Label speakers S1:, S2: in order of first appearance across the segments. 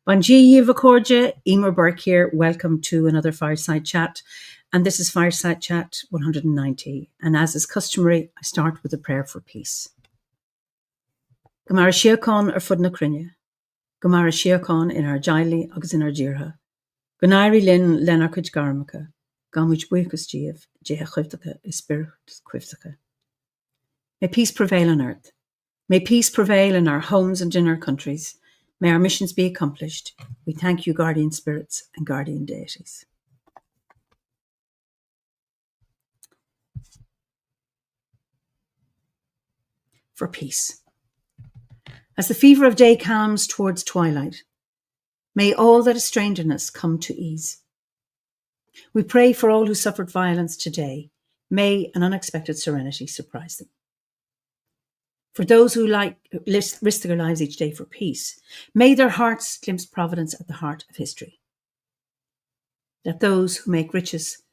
S1: Bon dia, Vacorja, Eimear Burke here. Welcome to another Fireside Chat. And this is Fireside Chat 190. And as is customary, I start with a prayer for peace. Gamara Shiakon ar fud na crinne. Gamara Shiakon in our jaili agus in our jirha. Ganairi lin lenarkid garmaka. Gamuj buikus jeev, jeha chivtaka is spirit quivtaka. May peace prevail on earth. May peace prevail in our homes and in our countries. May our missions be accomplished. We thank you, guardian spirits and guardian deities. For peace. As the fever of day calms towards twilight, may all that is strained in us come to ease. We pray for all who suffered violence today. May an unexpected serenity surprise them. For those who risk their lives each day for peace, may their hearts glimpse providence at the heart of history. That those who make riches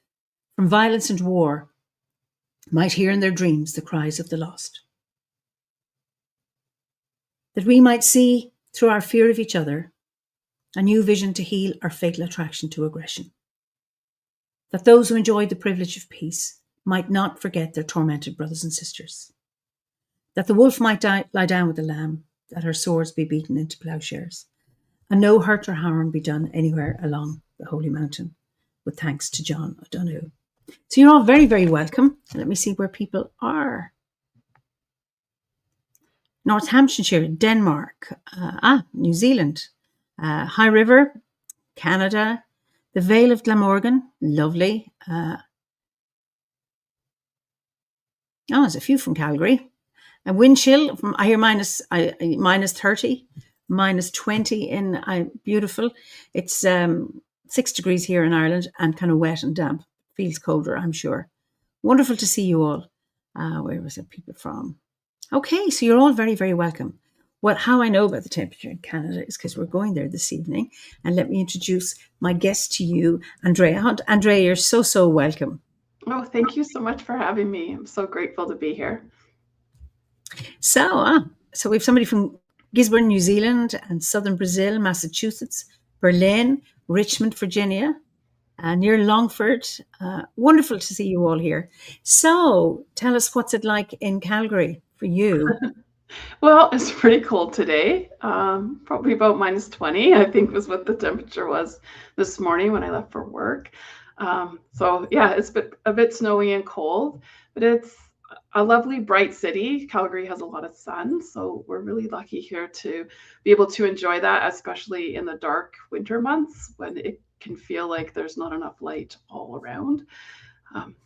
S1: from violence and war might hear in their dreams the cries of the lost. That we might see, through our fear of each other, a new vision to heal our fatal attraction to aggression. That those who enjoyed the privilege of peace might not forget their tormented brothers and sisters. That the wolf might lie down with the lamb, that her swords be beaten into ploughshares, and no hurt or harm be done anywhere along the holy mountain, with thanks to John O'Donoghue. So you're all very, very welcome. Let me see where people are. Northamptonshire, Denmark, New Zealand, High River, Canada, the Vale of Glamorgan, lovely. There's a few from Calgary. And wind chill from I hear minus 30, minus 20 in beautiful. It's 6 degrees here in Ireland and kind of wet and damp. Feels colder, I'm sure. Wonderful to see you all. Where was it people from? Okay, so you're all very, very welcome. Well, how I know about the temperature in Canada is because we're going there this evening. And let me introduce my guest to you, Andrea. Andrea, you're so welcome.
S2: Oh, thank you so much for having me. I'm so grateful to be here.
S1: So we have somebody from Gisborne, New Zealand, and southern Brazil, Massachusetts, Berlin, Richmond, Virginia, near Longford. Wonderful to see you all here. So tell us, what's it like in Calgary for you?
S2: Well, it's pretty cold today. Probably about minus 20, I think was what the temperature was this morning when I left for work. So yeah, it's a bit snowy and cold, but it's a lovely, bright city. Calgary has a lot of sun, so we're really lucky here to be able to enjoy that, especially in the dark winter months when it can feel like there's not enough light all around.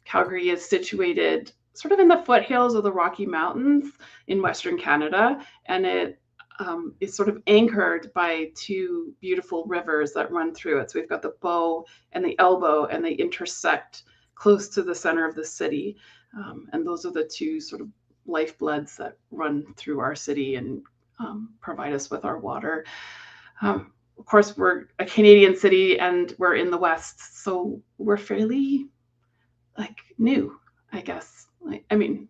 S2: Calgary is situated sort of in the foothills of the Rocky Mountains in Western Canada, and it is sort of anchored by two beautiful rivers that run through it. So we've got the Bow and the Elbow, and they intersect close to the center of the city. And those are the two sort of lifebloods that run through our city and provide us with our water. Of course, we're a Canadian city and we're in the West, so we're fairly new, I guess. I mean,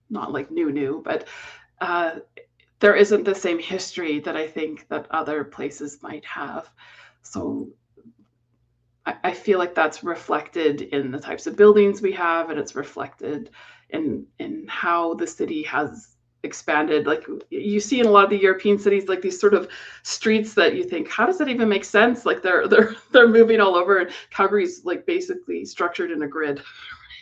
S2: not like new, but there isn't the same history that I think that other places might have. So I feel like that's reflected in the types of buildings we have, and it's reflected in how the city has expanded. Like you see in a lot of the European cities, like these sort of streets that you think, how does that even make sense? Like they're moving all over, and Calgary's like basically structured in a grid.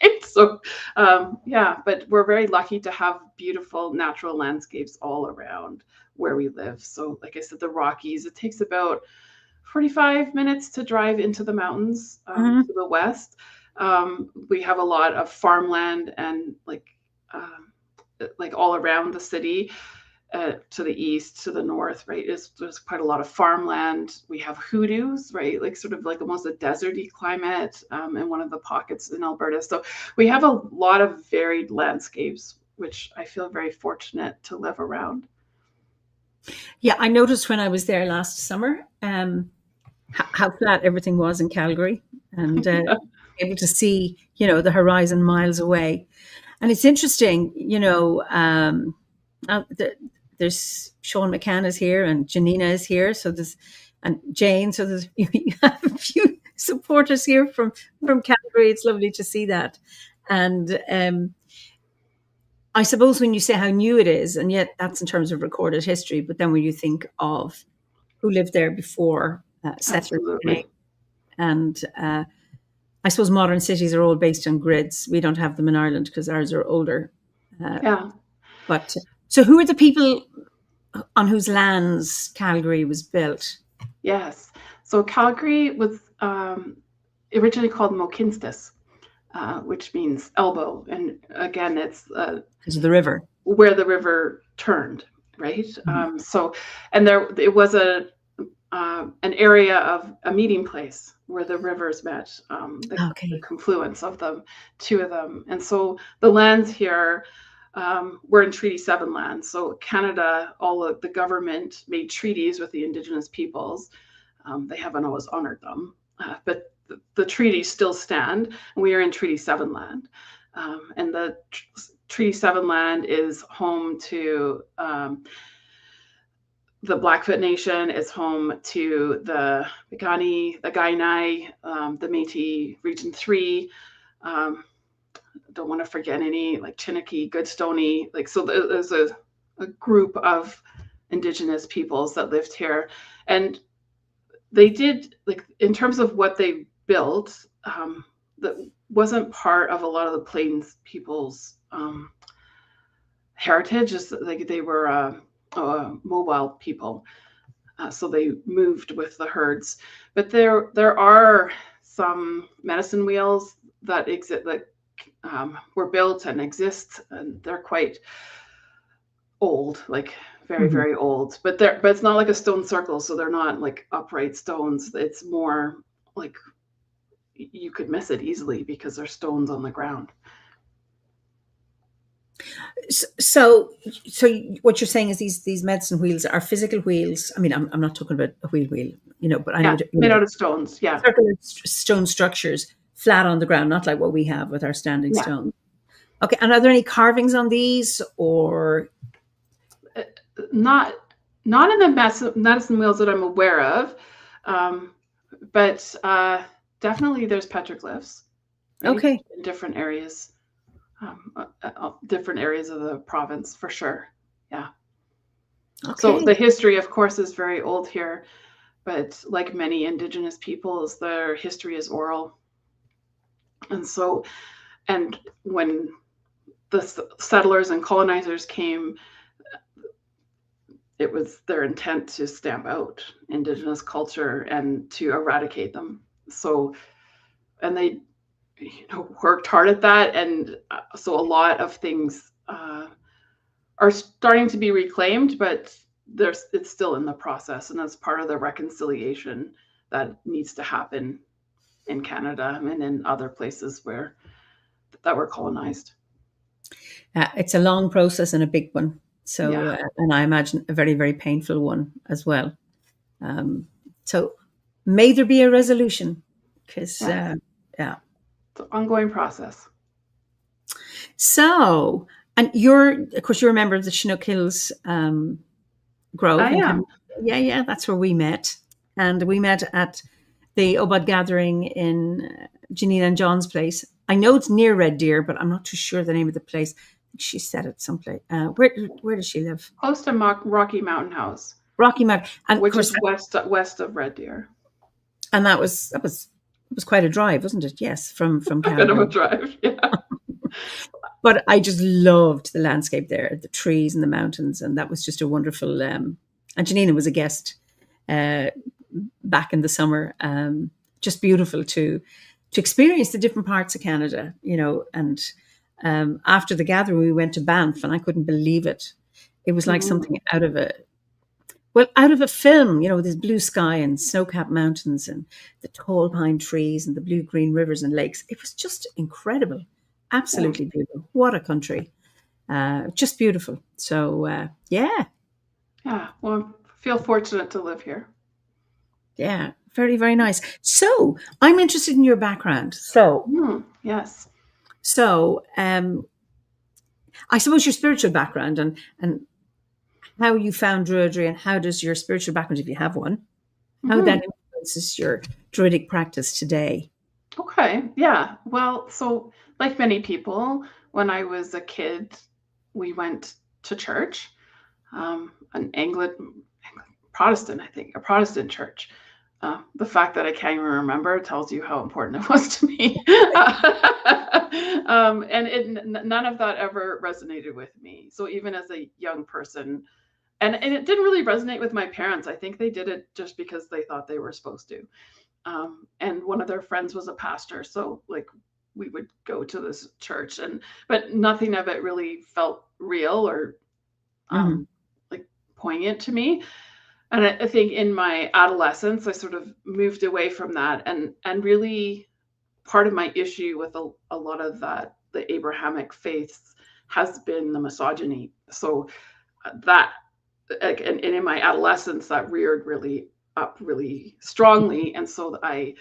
S2: Right? So but we're very lucky to have beautiful natural landscapes all around where we live. So like I said, the Rockies, it takes about 45 minutes to drive into the mountains to the west. We have a lot of farmland and like all around the city, to the east, to the north, right? There's quite a lot of farmland. We have hoodoos, right? Like sort of like almost a deserty climate in one of the pockets in Alberta. So we have a lot of varied landscapes, which I feel very fortunate to live around.
S1: Yeah, I noticed when I was there last summer, how flat everything was in Calgary, and able to see, the horizon miles away. And it's interesting, there's Sean McCann is here and Janina is here. So And Jane, so there's, you have a few supporters here from Calgary. It's lovely to see that. And I suppose when you say how new it is, and yet that's in terms of recorded history, but then when you think of who lived there before settlers came,
S2: Absolutely.
S1: and I suppose modern cities are all based on grids. We don't have them in Ireland because ours are older.
S2: Yeah.
S1: But so who are the people on whose lands Calgary was built?
S2: Yes. So Calgary was originally called Mokinstis, which means elbow. And again, it's
S1: Because of the river.
S2: where the river turned, right?
S1: Mhm.
S2: And it was an area of a meeting place where the rivers met, the
S1: Okay.
S2: confluence of them, two of them. And so the lands here were in Treaty 7 lands. So Canada, all of the government made treaties with the Indigenous peoples. They haven't always honored them, but the treaties still stand. And we are in Treaty 7 land. And the Treaty 7 land is home to the Blackfoot Nation, is home to the Piikani, the Kainai, the Métis Region 3. Don't want to forget any, like Chiniki, Goodstoney. Like, so there's a group of Indigenous peoples that lived here. And they did, like, in terms of what they built, that wasn't part of a lot of the Plains people's heritage. Is like they were mobile people, so they moved with the herds. But there are some medicine wheels that exist, that were built and exist, and they're quite old, like very,
S1: Mhm.
S2: very old. But it's not like a stone circle, so they're not like upright stones. It's more like you could miss it easily because there's stones on the ground.
S1: So what you're saying is these medicine wheels are physical wheels. I mean, I'm not talking about a wheel, but I know
S2: Yeah, made out of stones. Yeah,
S1: circular stone structures flat on the ground, not like what we have with our standing
S2: yeah.
S1: stone. Okay, and are there any carvings on these, or
S2: Not in the medicine wheels that I'm aware of, but definitely there's petroglyphs, right?
S1: okay?
S2: In different areas, different areas of the province for sure. Yeah. So
S1: Okay.
S2: the history, of course, is very old here, but like many Indigenous peoples, their history is oral. And when the settlers and colonizers came, it was their intent to stamp out Indigenous culture and to eradicate them. So, and they, worked hard at that. And so a lot of things are starting to be reclaimed, but it's still in the process, and that's part of the reconciliation that needs to happen in Canada and in other places that were colonized.
S1: It's a long process and a big one. So,
S2: Yeah,
S1: and I imagine a very, very painful one as well. So, may there be a resolution, because
S2: yes,
S1: yeah.
S2: it's an ongoing process.
S1: So, and of course, you're a member of the Chinook Hills Grove
S2: I
S1: in
S2: am.
S1: Cam- yeah, that's where we met, and we met at the Obod gathering in Janine and John's place. I know it's near Red Deer, but I'm not too sure the name of the place. She said it someplace. Where does she live?
S2: Close to Rocky Mountain House,
S1: Rocky Mountain, and of
S2: which
S1: course,
S2: is west of Red Deer.
S1: and that was quite a drive, wasn't it? Yes, from
S2: A bit of a
S1: Calgary.
S2: drive. Yeah.
S1: But I just loved the landscape there, the trees and the mountains, and that was just a wonderful. And Janina was a guest uh, back in the summer. Just beautiful to experience the different parts of Canada, And after the gathering, we went to Banff, and I couldn't believe it. It was like something out of a film, with this blue sky and snow-capped mountains and the tall pine trees and the blue-green rivers and lakes. It was just incredible.
S2: Yeah.
S1: Absolutely beautiful. What a country. Just beautiful. So, yeah.
S2: Yeah. Well, I feel fortunate to live here.
S1: Yeah. Very, very nice. So, I'm interested in your background.
S2: Yes.
S1: So, I suppose your spiritual background and how you found Druidry, and how does your spiritual background, if you have one, how that influences your Druidic practice today.
S2: Okay. Yeah. Well, so like many people, when I was a kid, we went to church, an Protestant, I think, a Protestant church. The fact that I can't even remember tells you how important it was to me. And none of that ever resonated with me. So even as a young person, and it didn't really resonate with my parents. I think they did it just because they thought they were supposed to. And one of their friends was a pastor, so like we would go to this church, but nothing of it really felt real or like poignant to me. And I think in my adolescence, I sort of moved away from that, and really part of my issue with a lot of that, the Abrahamic faiths, has been the misogyny. So that, and in my adolescence, that reared really up really strongly, and so I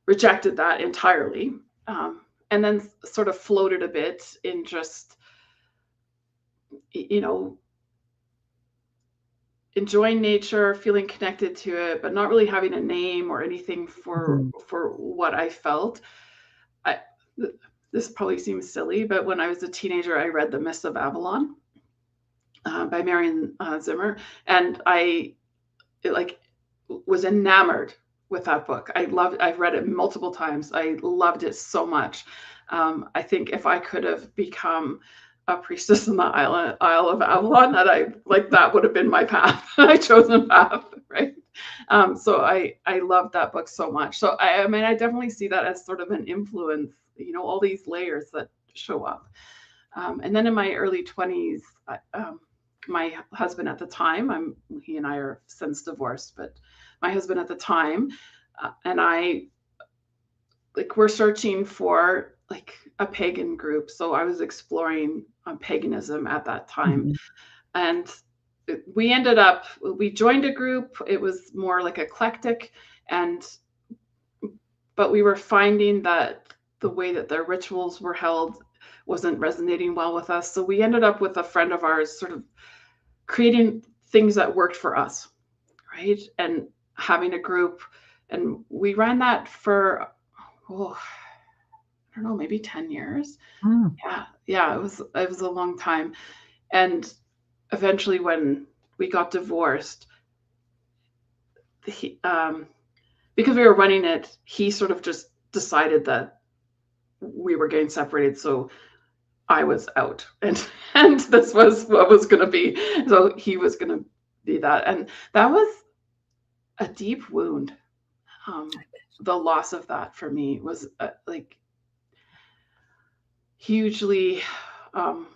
S2: rejected that entirely, and then sort of floated a bit in just, you know, enjoying nature, feeling connected to it, but not really having a name or anything for what I felt. I, this probably seems silly, but when I was a teenager, I read The Mists of Avalon by Marion Zimmer, and I was enamored with that book. I've read it multiple times. I loved it so much. I think if I could have become a priestess in the Isle of Avalon, that would have been my path, my chosen path, right? So I loved that book so much. So I mean, I definitely see that as sort of an influence, all these layers that show up. And then in my early 20s, my husband at the time, he and I are since divorced, but my husband at the time and I, we're searching for a pagan group. So I was exploring paganism at that time. And we joined a group. It was more like eclectic, but we were finding that the way that their rituals were held wasn't resonating well with us. So we ended up with a friend of ours sort of creating things that worked for us, right? And having a group. And we ran that for, I don't know, maybe 10 years. Yeah, it was a long time. And eventually when we got divorced, because we were running it, he sort of just decided that we were getting separated. So I was out, and this was what was going to be. So he was going to be that. And that was a deep wound. The loss of that for me was hugely, I'm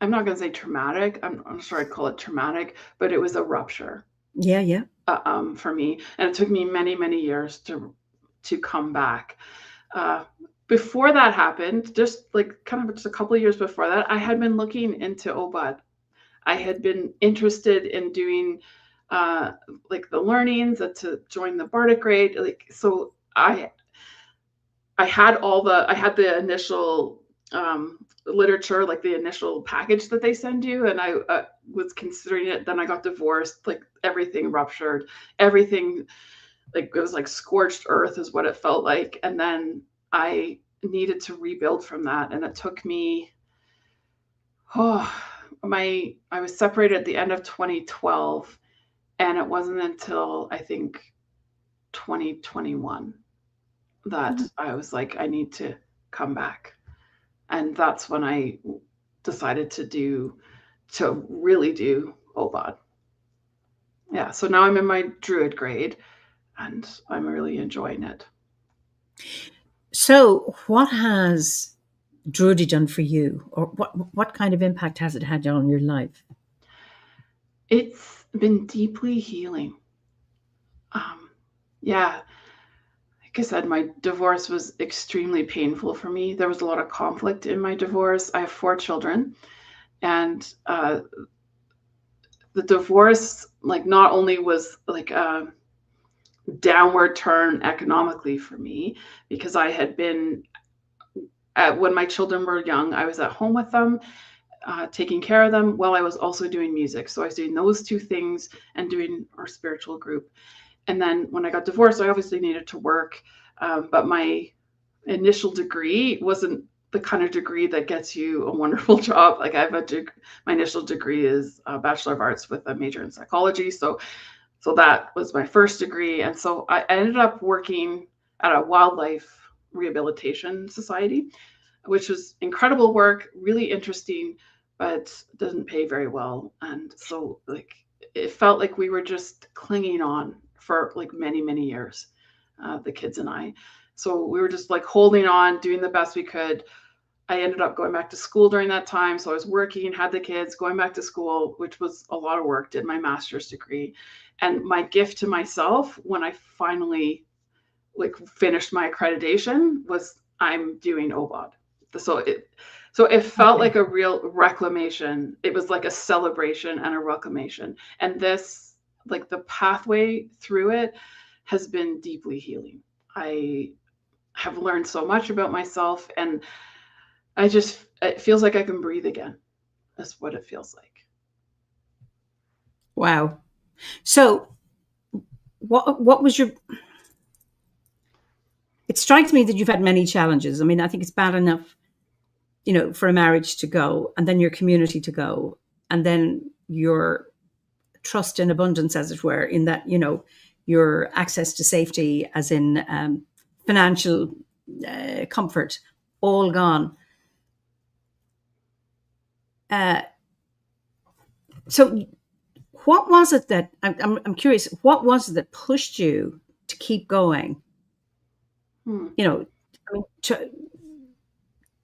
S2: not going to say traumatic. I'm not sure I'd call it traumatic, but it was a rupture.
S1: Yeah.
S2: For me. And it took me many, many years to come back. Before that happened, just a couple of years before that, I had been looking into Obad. I had been interested in doing the learnings to join the Bardic grade. So I had the initial literature, the initial package that they send you, and I was considering it. Then I got divorced, everything ruptured, everything, it was like scorched earth is what it felt like. And then I needed to rebuild from that, and it took me, I was separated at the end of 2012, and it wasn't until I think 2021 that I was like, I need to come back. And that's when I decided to really do Obad. Yeah, so now I'm in my Druid grade, and I'm really enjoying it.
S1: So what has Druidy done for you, or what kind of impact has it had on your life?
S2: It's been deeply healing. Yeah, like I said, my divorce was extremely painful for me. There was a lot of conflict in my divorce. I have 4 children, and the divorce, not only was a downward turn economically for me, because I had been, when my children were young, I was at home with them, taking care of them while I was also doing music. So I was doing those 2 things and doing our spiritual group. And then when I got divorced, I obviously needed to work, but my initial degree wasn't the kind of degree that gets you a wonderful job. Like my initial degree is a Bachelor of Arts with a major in psychology. So that was my first degree. And so I ended up working at a wildlife rehabilitation society, which was incredible work, really interesting, but doesn't pay very well. And so like it felt like we were just clinging on for like many, many years, the kids and I. So we were just like holding on, doing the best we could. I ended up going back to school during that time. So I was working, had the kids, going back to school, which was a lot of work, did my master's degree. And my gift to myself when I finally like finished my accreditation was I'm doing OBOD. So it felt like a real reclamation. It was like a celebration and a reclamation. And this, like the pathway through it has been deeply healing. I have learned so much about myself, and it feels like I can breathe again. That's what it feels like.
S1: Wow. So what was your, it strikes me that you've had many challenges. I mean, I think it's bad enough, for a marriage to go, and then your community to go, and then your trust in abundance, as it were, in that, your access to safety, as in financial comfort, all gone. So what was it that, I'm curious, what was it that pushed you to keep going?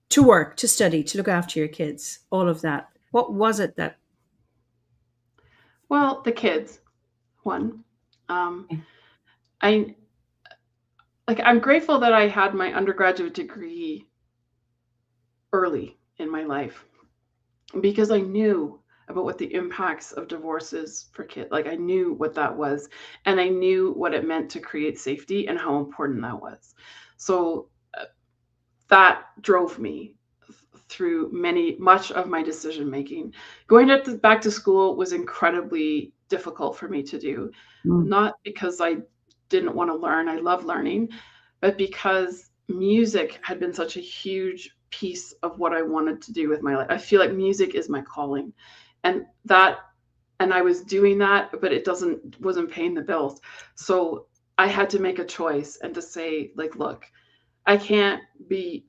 S1: To work, to study, to look after your kids, all of that. What was it that?
S2: Well, the kids, one. I'm grateful that I had my undergraduate degree early in my life, because I knew about what the impacts of divorce is for kids. Like I knew what that was, and I knew what it meant to create safety and how important that was. So that drove me through much of my decision making. Going back to school was incredibly difficult for me to do, not because I didn't want to learn. I love learning, but because music had been such a huge piece of what I wanted to do with my life. I feel like music is my calling, and I was doing that, but it wasn't paying the bills. So I had to make a choice and to say, like, look, I can't be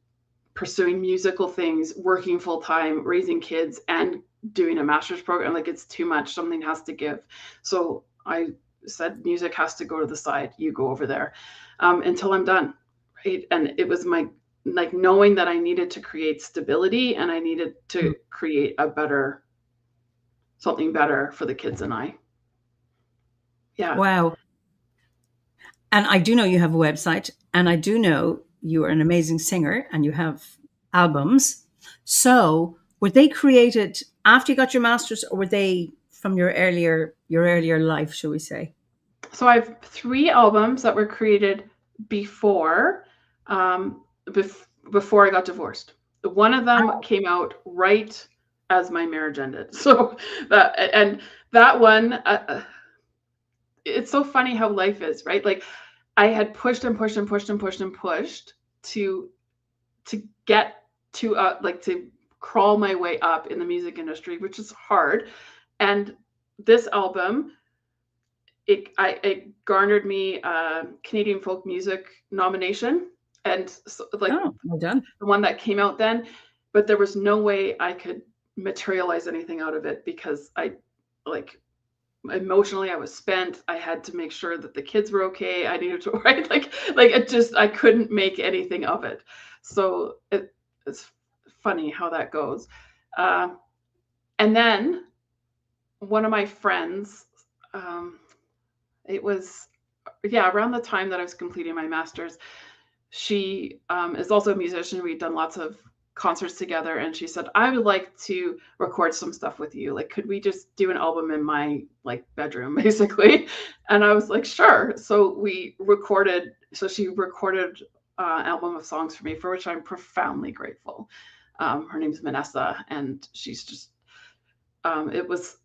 S2: pursuing musical things, working full time, raising kids, and doing a master's program. Like it's too much. Something has to give. So I said, music has to go to the side. You go over there until I'm done. Right. And it was like knowing that I needed to create stability, and I needed to create something better for the kids and I. Yeah.
S1: Wow. And I do know you have a website, and I do know you are an amazing singer, and you have albums. So were they created after you got your master's, or were they from your earlier life, shall we say?
S2: So I have 3 albums that were created before before I got divorced. One of them came out right as my marriage ended. So that one, it's so funny how life is, right? Like I had pushed and pushed and pushed and pushed and pushed to get to to crawl my way up in the music industry, which is hard. And this album, it garnered me a Canadian folk music nomination, and so,
S1: well done.
S2: the one that came out then, but there was no way I could materialize anything out of it because emotionally I was spent. I had to make sure that the kids were okay. I needed to write I couldn't make anything of it. So it's funny how that goes. And then one of my friends, it was around the time that I was completing my master's. She is also a musician. We'd done lots of concerts together, and she said, I would like to record some stuff with you. Like, could we just do an album in my bedroom, basically? And I was like, sure. So she recorded an album of songs for me, for which I'm profoundly grateful. Her name's Vanessa, and she's just, it was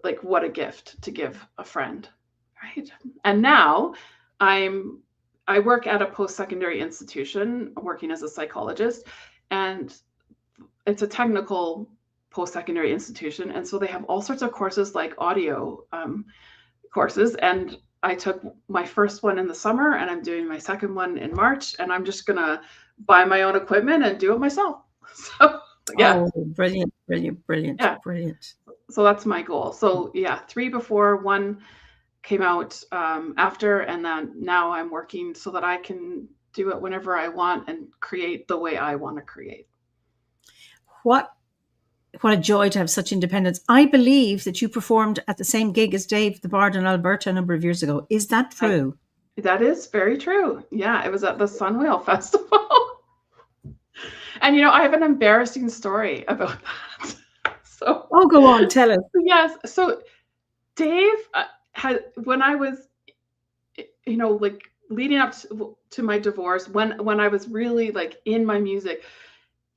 S2: like, what a gift to give a friend, Right. And now I work at a post-secondary institution working as a psychologist, and it's a technical post-secondary institution. And so they have all sorts of courses like audio courses. And I took my first one in the summer and I'm doing my second one in March, and I'm just going to buy my own equipment and do it myself. So, yeah.
S1: Oh, brilliant, brilliant, brilliant,
S2: Yeah.
S1: brilliant.
S2: So that's my goal. So, yeah, 3 before, 1 came out after, and then now I'm working so that I can do it whenever I want and create the way I want to create.
S1: What a joy to have such independence. I believe that you performed at the same gig as Dave the Bard in Alberta a number of years ago. Is that true?
S2: That is very true. Yeah, it was at the Sunwhale Festival. And I have an embarrassing story about that. So,
S1: oh, go on, tell us.
S2: Yes. So Dave had, when I was, like leading up to my divorce, when I was really like in my music,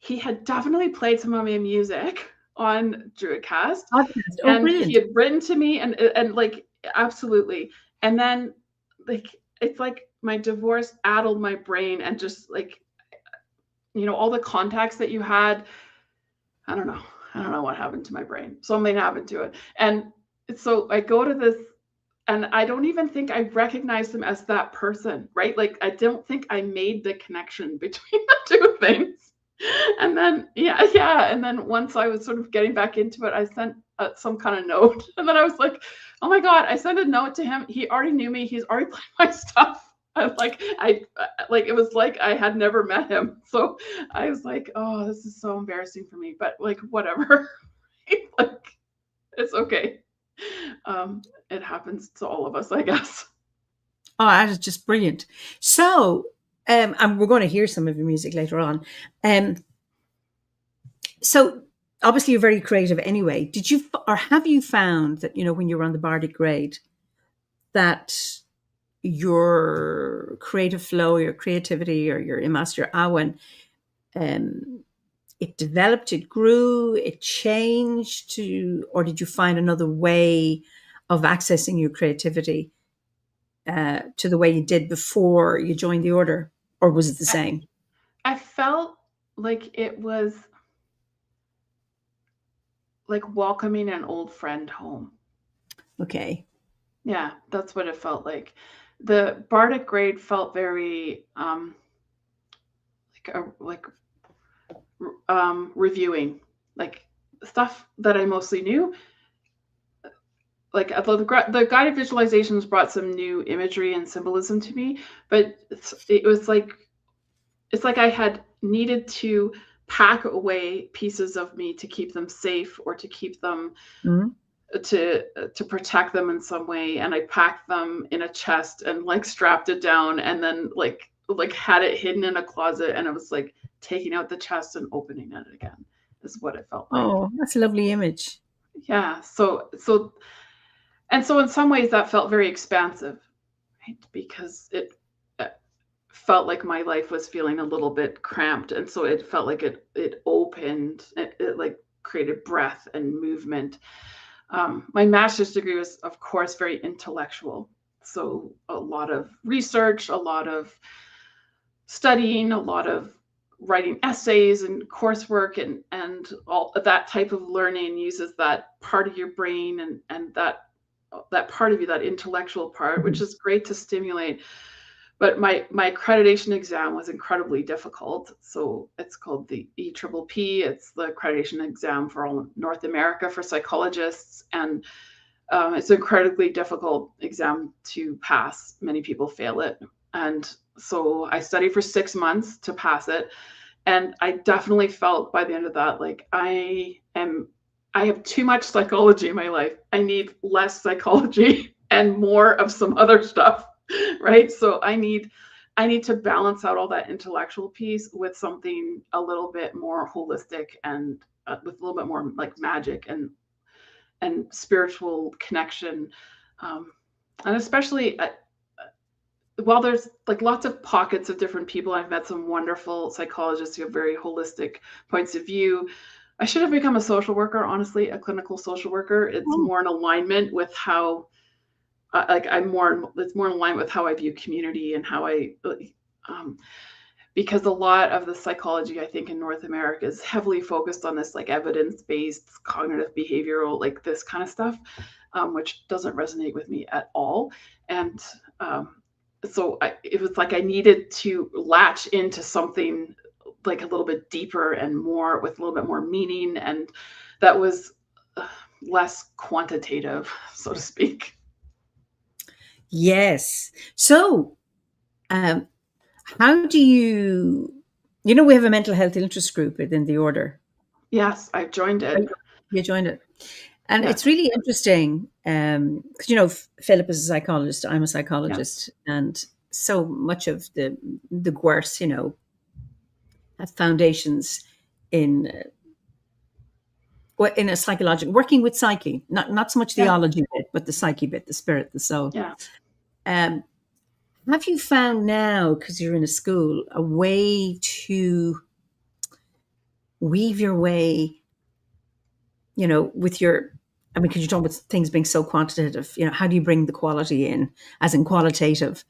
S2: he had definitely played some of my music on Druidcast.
S1: Oh,
S2: and
S1: brilliant.
S2: He had written to me and like, absolutely. And then like, it's like my divorce addled my brain, and just like, all the contacts that you had, I don't know what happened to my brain. Something happened to it. And so I go to this, and I don't even think I recognized him as that person, right? Like, I don't think I made the connection between the two things. And then, and then once I was sort of getting back into it, I sent some kind of note. And then I was like, oh my God, I sent a note to him. He already knew me. He's already played my stuff. It was like I had never met him. So I was like, oh, this is so embarrassing for me, but like, whatever. Like, it's okay. It happens to all of us, I guess.
S1: Oh, that is just brilliant. So, and we're going to hear some of your music later on. So obviously you're very creative anyway. Did you, or have you found that, when you were on the Bardic grade, that your creative flow, your creativity, or your Imas, your Awen, it developed, it grew, it changed or did you find another way of accessing your creativity to the way you did before you joined the order, or was it the same?
S2: I felt like it was like welcoming an old friend home.
S1: Okay.
S2: Yeah, that's what it felt like. The Bardic grade felt very reviewing, like stuff that I mostly knew. Like the guided visualizations brought some new imagery and symbolism to me, but it was like, it's like I had needed to pack away pieces of me to keep them safe, or to keep them to protect them in some way. And I packed them in a chest and like strapped it down, and then like had it hidden in a closet, and it was like taking out the chest and opening it again is what it felt like.
S1: Oh, that's a lovely image.
S2: Yeah. So in some ways that felt very expansive, right? Because it felt like my life was feeling a little bit cramped, and so it felt like it opened, it like created breath and movement. My master's degree was, of course, very intellectual, so a lot of research, a lot of studying, a lot of writing essays and coursework, and all that type of learning uses that part of your brain and that part of you, that intellectual part, which is great to stimulate. But my accreditation exam was incredibly difficult. So it's called the EPPP. It's the accreditation exam for all North America for psychologists. And it's an incredibly difficult exam to pass. Many people fail it. And so I studied for 6 months to pass it. And I definitely felt by the end of that, like I have too much psychology in my life. I need less psychology and more of some other stuff. Right. So I need to balance out all that intellectual piece with something a little bit more holistic, and with a little bit more like magic and spiritual connection. And especially while there's like lots of pockets of different people, I've met some wonderful psychologists who have very holistic points of view. I should have become a social worker, honestly, a clinical social worker. It's more in alignment with how it's more in line with how I view community and how because a lot of the psychology, I think, in North America is heavily focused on this like evidence-based cognitive behavioral, like this kind of stuff, which doesn't resonate with me at all. And it was like I needed to latch into something like a little bit deeper and more with a little bit more meaning, and that was less quantitative, so to speak.
S1: Yes. So, how do you we have a mental health interest group within the order.
S2: Yes, I've joined it.
S1: You joined it. And
S2: Yeah.
S1: it's really interesting because, Philip is a psychologist, I'm a psychologist, and so much of the GWERS, have foundations in a psychological, working with psyche, not so much theology bit, but the psyche bit, the spirit, the soul.
S2: Yeah.
S1: Have you found now, because you're in a school, a way to weave your way, with your, because you talk about things being so quantitative, how do you bring the quality in, as in qualitative,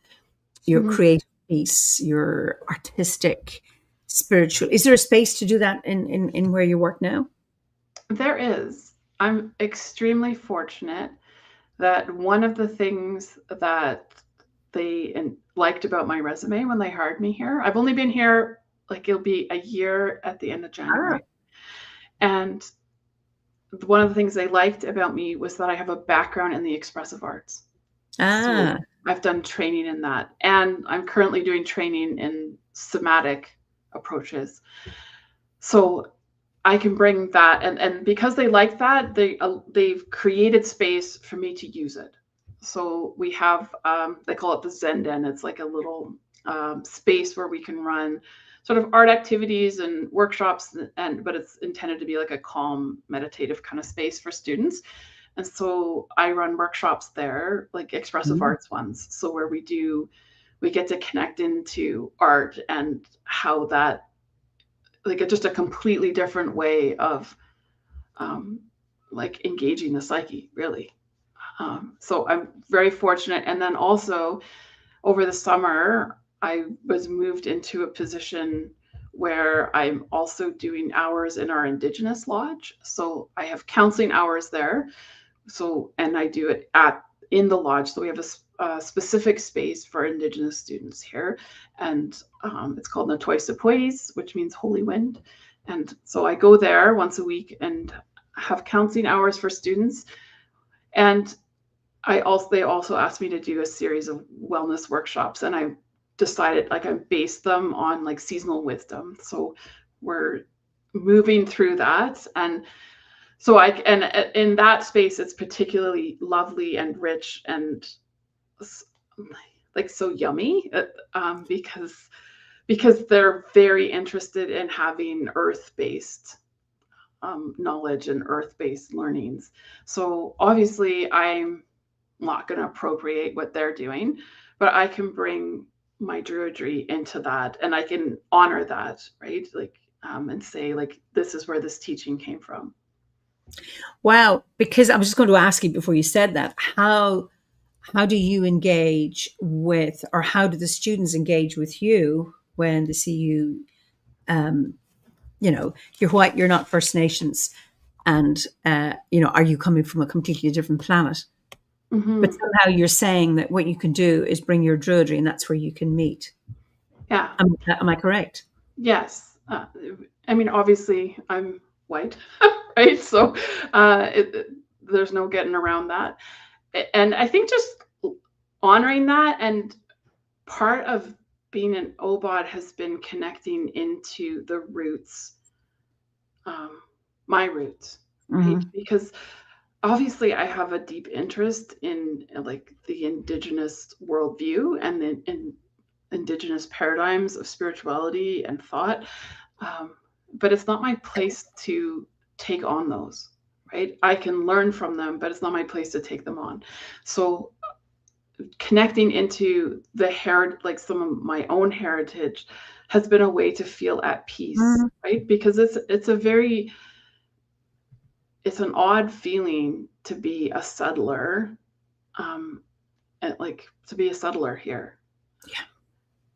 S1: your creative piece, your artistic, spiritual? Is there a space to do that in where you work now?
S2: There is. I'm extremely fortunate that one of the things that they liked about my resume when they hired me here, I've only been here, like it'll be a year at the end of January. And one of the things they liked about me was that I have a background in the expressive arts. So I've done training in that. And I'm currently doing training in somatic approaches. So I can bring that. And because they like that, they've created space for me to use it. So we have, they call it the Zen Den. It's like a little space where we can run sort of art activities and workshops, but it's intended to be like a calm, meditative kind of space for students. And so I run workshops there, like expressive arts ones. So where we get to connect into art and how that, like just a completely different way of like engaging the psyche, really. So I'm very fortunate. And then also over the summer, I was moved into a position where I'm also doing hours in our Indigenous lodge. So I have counseling hours there. So, and I do it in the lodge. So we have a specific space for Indigenous students here. And it's called Natoy-Sepoys, which means holy wind. And so I go there once a week and have counseling hours for students. And they also asked me to do a series of wellness workshops, and I decided I based them on like seasonal wisdom. So we're moving through that. And so in that space, it's particularly lovely and rich and like so yummy because they're very interested in having earth-based knowledge and earth-based learnings. So obviously I'm not going to appropriate what they're doing, but I can bring my druidry into that, and I can honor that, right? Like, and say like, this is where this teaching came from.
S1: Wow. Because I was just going to ask you before you said that, how do you engage with, or how do the students engage with you when they see you, you're white, you're not First Nations, and, are you coming from a completely different planet? But somehow you're saying that what you can do is bring your druidry, and that's where you can meet.
S2: Yeah.
S1: Am I correct?
S2: Yes. I mean, obviously I'm white, right? So there's no getting around that. And I think just honoring that, and part of being an OBOD has been connecting into the roots, my roots, right? Because obviously I have a deep interest in like the Indigenous worldview and the Indigenous paradigms of spirituality and thought. But it's not my place to take on those, right? I can learn from them, but it's not my place to take them on. So connecting into like some of my own heritage has been a way to feel at peace, right? Because it's an odd feeling to be a settler like to be a settler here.
S1: Yeah.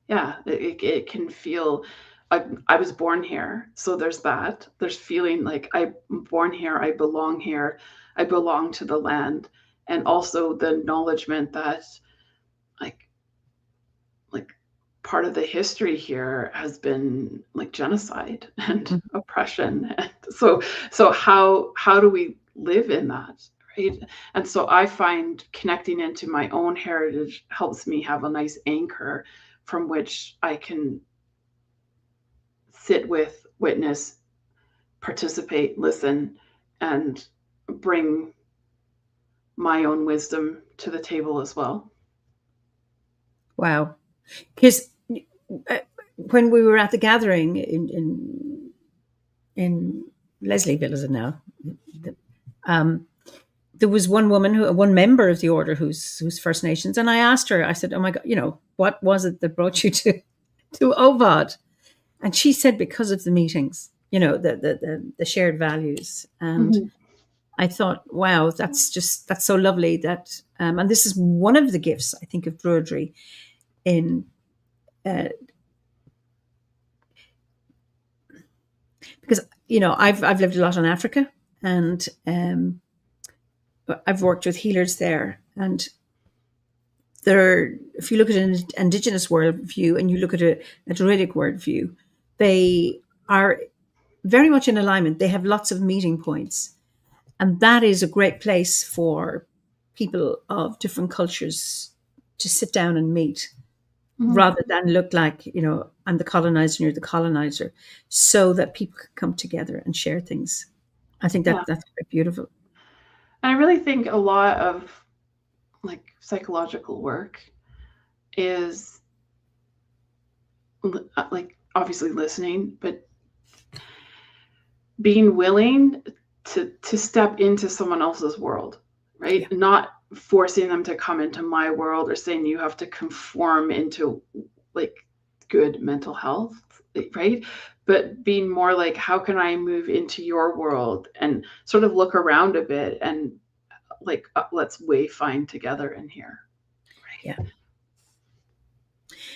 S2: Yeah, it can feel. I was born here, so there's that. There's feeling like I'm born here, I belong here, I belong to the land, and also the acknowledgement that like like part of the history here has been like genocide and
S1: Mhm.
S2: oppression. And so how do we live in that, right? And so I find connecting into my own heritage helps me have a nice anchor from which I can sit with, witness, participate, listen, and bring my own wisdom to the table as well.
S1: Wow. Because when we were at the gathering in Leslieville, is it now? Um, there was one woman, one member of the order who's First Nations, and I asked her. I said, "Oh my God, what was it that brought you to OVOD?" And she said, "Because of the meetings, the shared values." And
S2: Mm-hmm.
S1: I thought, wow, that's so lovely. And this is one of the gifts I think of Druidry in. Because I've lived a lot in Africa, and I've worked with healers there, and if you look at an indigenous worldview and you look at a Druidic worldview, they are very much in alignment. They have lots of meeting points, and that is a great place for people of different cultures to sit down and meet,
S2: Mm-hmm.
S1: rather than look like, I'm the colonizer and you're the colonizer, so that people can come together and share things. I think
S2: Yeah.
S1: that's quite beautiful.
S2: And I really think a lot of like psychological work is like obviously listening, but being willing to step into someone else's world, right?
S1: Yeah.
S2: Not forcing them to come into my world or saying you have to conform into like good mental health, right? But being more like, how can I move into your world and sort of look around a bit and like, let's wayfind together in here.
S1: Yeah.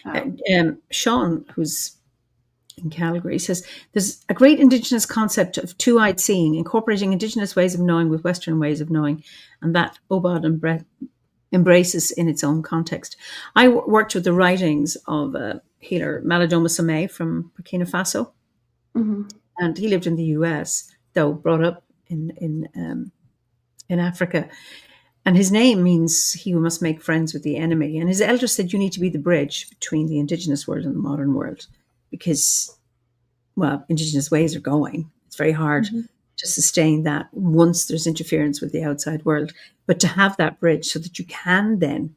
S2: Right.
S1: Sean, who's in Calgary, says there's a great Indigenous concept of two-eyed seeing, incorporating Indigenous ways of knowing with Western ways of knowing, and that OBOD embraces in its own context. I worked with the writings of healer Malidoma Somé from Burkina Faso,
S2: Mm-hmm.
S1: and he lived in the US, though brought up in Africa. And his name means he who must make friends with the enemy. And his elders said you need to be the bridge between the Indigenous world and the modern world, because, well, Indigenous ways are going. It's very hard
S2: Mm-hmm.
S1: to sustain that once there's interference with the outside world. But to have that bridge so that you can then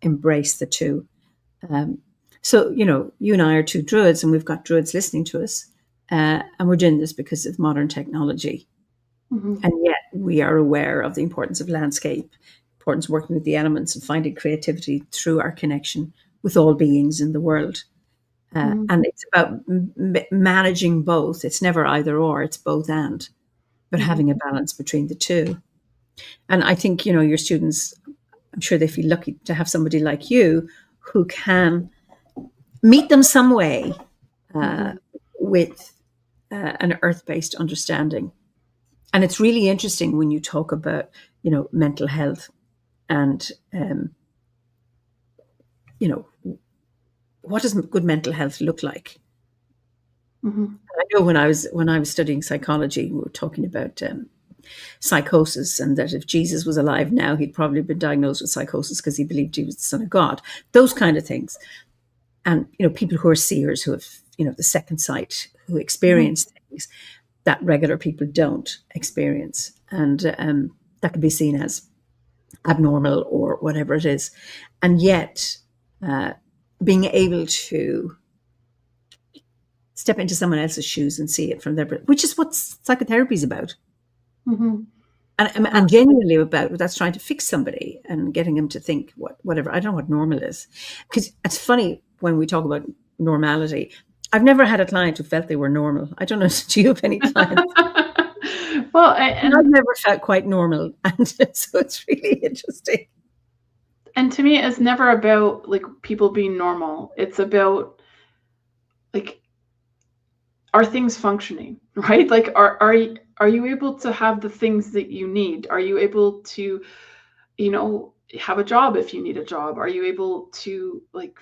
S1: embrace the two. So, you and I are two Druids, and we've got Druids listening to us. And we're doing this because of modern technology.
S2: Mm-hmm.
S1: And yet we are aware of the importance of landscape, importance of working with the elements and finding creativity through our connection with all beings in the world.
S2: Mm-hmm.
S1: And it's about managing both. It's never either or, it's both and, but
S2: Mm-hmm.
S1: having a balance between the two. And I think, your students, I'm sure they feel lucky to have somebody like you who can meet them some way with an earth-based understanding. And it's really interesting when you talk about, mental health and, what does good mental health look like?
S2: Mm-hmm.
S1: I know when I was studying psychology, we were talking about psychosis, and that if Jesus was alive now, he'd probably been diagnosed with psychosis because he believed he was the Son of God. Those kind of things. And, people who are seers, who have, the second sight, who experience things that regular people don't experience. And that can be seen as abnormal or whatever it is. And yet, being able to step into someone else's shoes and see it from their, which is what psychotherapy is about.
S2: Mm-hmm.
S1: And genuinely about that's trying to fix somebody and getting them to think whatever. I don't know what normal is, because it's funny when we talk about normality. I've never had a client who felt they were normal. I don't know. Do you have any clients?
S2: Well,
S1: I've never felt quite normal, and so it's really interesting.
S2: And to me, it's never about like people being normal. It's about like, are things functioning, right? Like, are you able to have the things that you need? Are you able to, have a job if you need a job? Are you able to like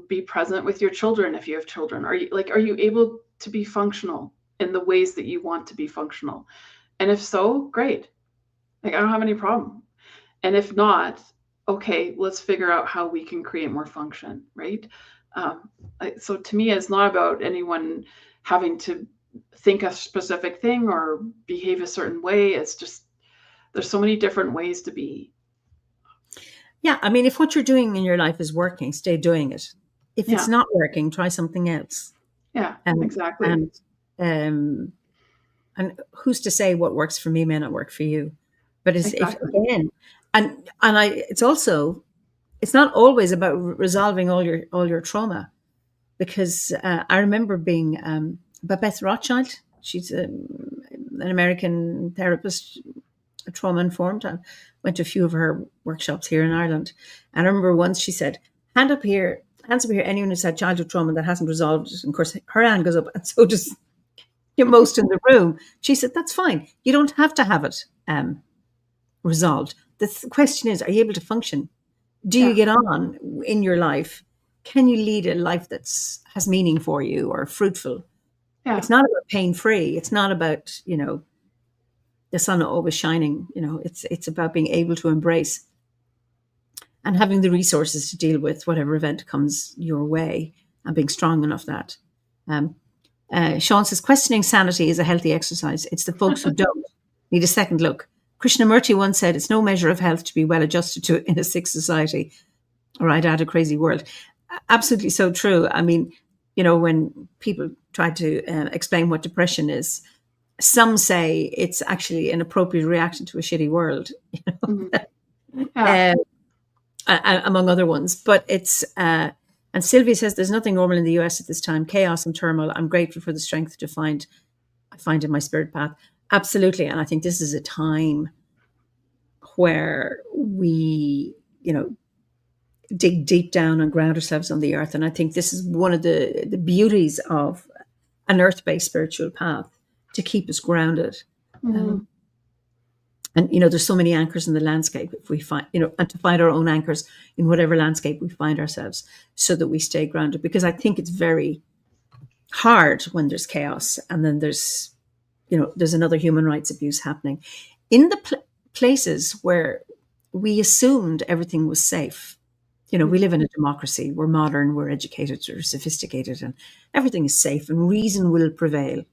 S2: be present with your children if you have children? Are you able to be functional in the ways that you want to be functional? And if so, great. Like, I don't have any problem. And if not, okay, let's figure out how we can create more function, right? So to me, it's not about anyone having to think a specific thing or behave a certain way. It's just, there's so many different ways to be.
S1: Yeah, I mean, if what you're doing in your life is working, stay doing it. If it's not working, try something else.
S2: Yeah, exactly.
S1: And who's to say what works for me may not work for you? But it's again, it's also, it's not always about resolving all your trauma, because I remember being Babette Rothschild. She's an American therapist, trauma informed. I went to a few of her workshops here in Ireland, and I remember once she said, hands up here, anyone who's had childhood trauma that hasn't resolved it. And of course, her hand goes up, and so does most in the room. She said, that's fine. You don't have to have it resolved. The question is, are you able to function? Do you get on in your life? Can you lead a life that's has meaning for you or fruitful?
S2: Yeah.
S1: It's not about pain-free. It's not about, the sun always shining. It's about being able to embrace and having the resources to deal with whatever event comes your way, and being strong enough that. Sean says, questioning sanity is a healthy exercise. It's the folks who don't need a second look. Krishnamurti once said, it's no measure of health to be well adjusted to in a sick society, or I'd add a crazy world. Absolutely so true. I mean, when people try to explain what depression is, some say it's actually an appropriate reaction to a shitty world, among other ones. But it's, and Sylvia says, there's nothing normal in the US at this time, chaos and turmoil. I'm grateful for the strength I find in my spirit path. Absolutely. And I think this is a time where we, dig deep down and ground ourselves on the earth. And I think this is one of the beauties of an earth-based spiritual path, to keep us grounded. And, there's so many anchors in the landscape, if we find, and to find our own anchors in whatever landscape we find ourselves, so that we stay grounded. Because I think it's very hard when there's chaos, and then there's another human rights abuse happening in the places where we assumed everything was safe. We live in a democracy. We're modern, we're educated, we're sophisticated, and everything is safe, and reason will prevail.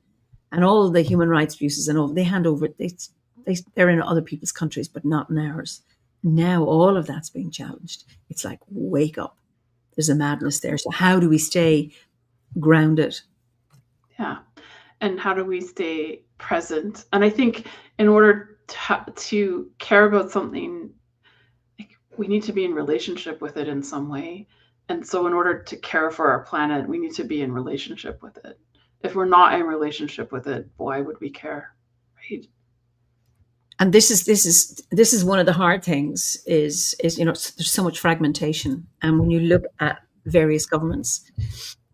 S1: And all the human rights abuses and all, they hand over, they're in other people's countries, but not in ours. Now all of that's being challenged. It's like, wake up. There's a madness there. So how do we stay grounded?
S2: Yeah. And how do we stay present? And I think in order to care about something, we need to be in relationship with it in some way. And so in order to care for our planet, we need to be in relationship with it. If we're not in relationship with it, why would we care? Right?
S1: And this is one of the hard things is there's so much fragmentation. And when you look at various governments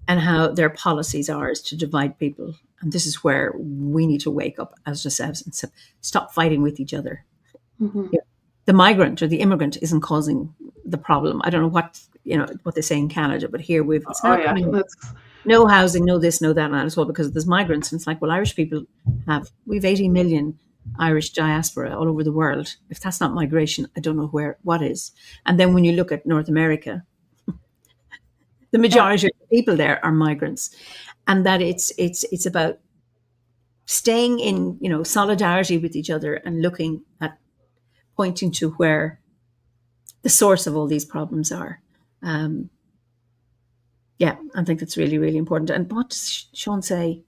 S1: and how their policies are is to divide people. And this is where we need to wake up as yourselves and stop fighting with each other. The migrant or the immigrant isn't causing the problem. I don't know what they say in Canada, but here no housing, no this, no that, and as well, because there's migrants. And it's like, well, Irish people we've 80 million Irish diaspora all over the world. If that's not migration, I don't know what is. And then when you look at North America, the majority of the people there are migrants, and that it's about staying in solidarity with each other and looking at pointing to where the source of all these problems are. I think that's really, really important. And what does Sean say?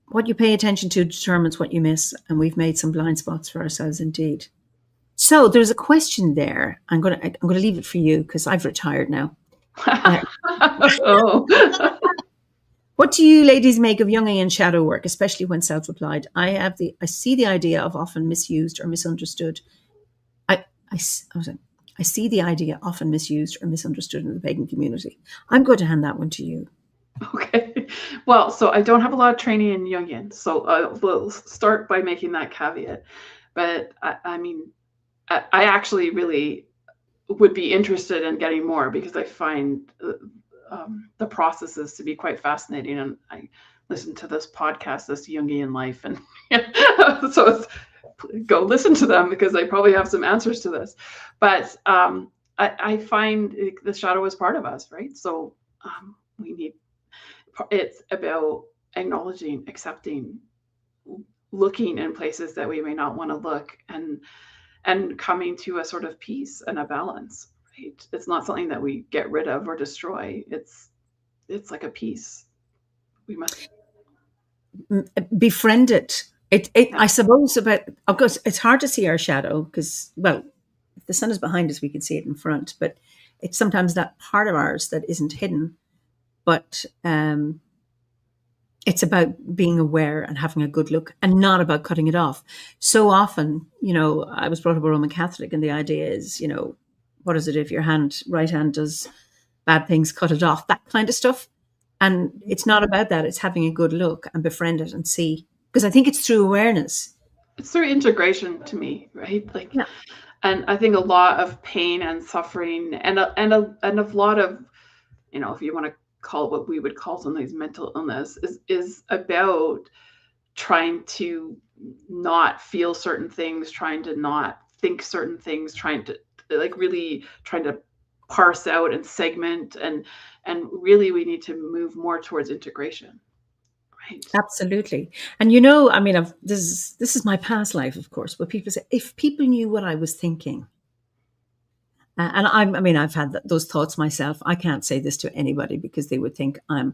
S1: What you pay attention to determines what you miss, and we've made some blind spots for ourselves indeed. So there's a question there. I'm going to leave it for you because I've retired now. What do you ladies make of Jungian shadow work, especially when self-applied? I see the idea of often misused or misunderstood. I see the idea often misused or misunderstood in the pagan community. I'm going to hand that one to you.
S2: Okay. Well, so I don't have a lot of training in Jungian, so we'll start by making that caveat. But I mean, I actually really would be interested in getting more, because I find the processes to be quite fascinating. And I listen to this podcast, this Jungian Life, and so go listen to them, because they probably have some answers to this. But I find the shadow is part of us, right? So it's about acknowledging, accepting, looking in places that we may not want to look, and coming to a sort of peace and a balance, right? It's not something that we get rid of or destroy. It's like a peace. We must
S1: befriend it. I suppose of course, it's hard to see our shadow because, well, if the sun is behind us, we can see it in front, but it's sometimes that part of ours that isn't hidden. But it's about being aware and having a good look, and not about cutting it off. So often, I was brought up a Roman Catholic, and the idea is, what is it if your right hand does bad things, cut it off, that kind of stuff. And it's not about that. It's having a good look and befriend it and see, because I think it's through awareness.
S2: It's through integration to me, right? Like,
S1: yeah.
S2: And I think a lot of pain and suffering, and a lot of, if you want to call it what we would call sometimes mental illness, is about trying to not feel certain things, trying to not think certain things, trying to parse out and segment, and really we need to move more towards integration. Right.
S1: Absolutely. And this is my past life, of course, but people say, if people knew what I was thinking, and I've had those thoughts myself. I can't say this to anybody because they would think I'm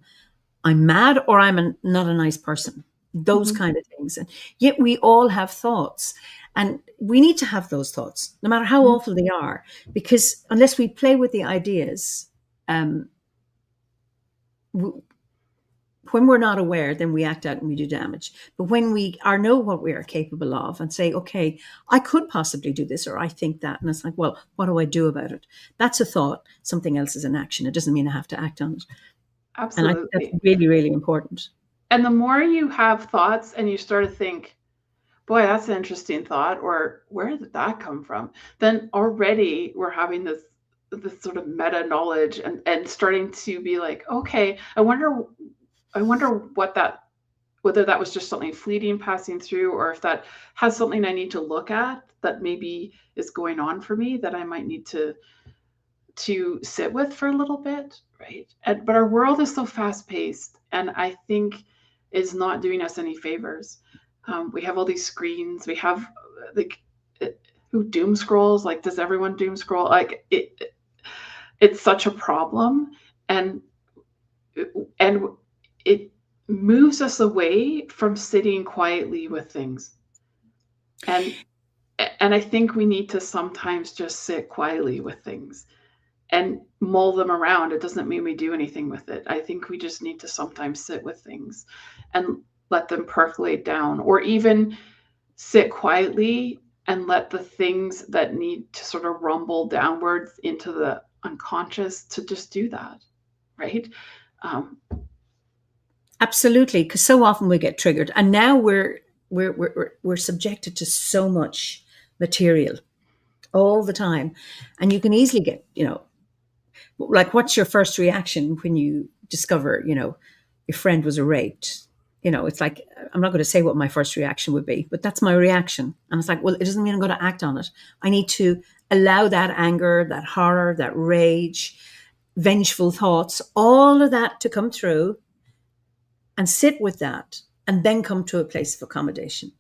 S1: mad, or I'm not a nice person. Those kind of things. And yet we all have thoughts, and we need to have those thoughts, no matter how awful they are, because unless we play with the ideas, when we're not aware, then we act out and we do damage. But when we know what we are capable of and say, okay, I could possibly do this, or I think that, and it's like, well, what do I do about it? That's a thought. Something else is an action. It doesn't mean I have to act on it.
S2: Absolutely.
S1: And I think that's really, really important.
S2: And the more you have thoughts and you start to think, boy, that's an interesting thought, or where did that come from? Then already we're having this sort of meta knowledge, and starting to be like, okay, I wonder whether that was just something fleeting passing through, or if that has something I need to look at that maybe is going on for me that I might need to sit with for a little bit, right? But our world is so fast paced, and I think is not doing us any favors. We have all these screens. We have who doom scrolls? Like, does everyone doom scroll? Like, it's such a problem, and it moves us away from sitting quietly with things. And I think we need to sometimes just sit quietly with things and mull them around. It doesn't mean we do anything with it. I think we just need to sometimes sit with things and let them percolate down, or even sit quietly and let the things that need to sort of rumble downwards into the unconscious to just do that, right?
S1: Absolutely, because so often we get triggered, and now we're subjected to so much material all the time, and you can easily get, like, what's your first reaction when you discover, your friend was raped? It's like, I'm not going to say what my first reaction would be, but that's my reaction. And it's like, well, it doesn't mean I'm going to act on it. I need to allow that anger, that horror, that rage, vengeful thoughts, all of that to come through, and sit with that, and then come to a place of accommodation.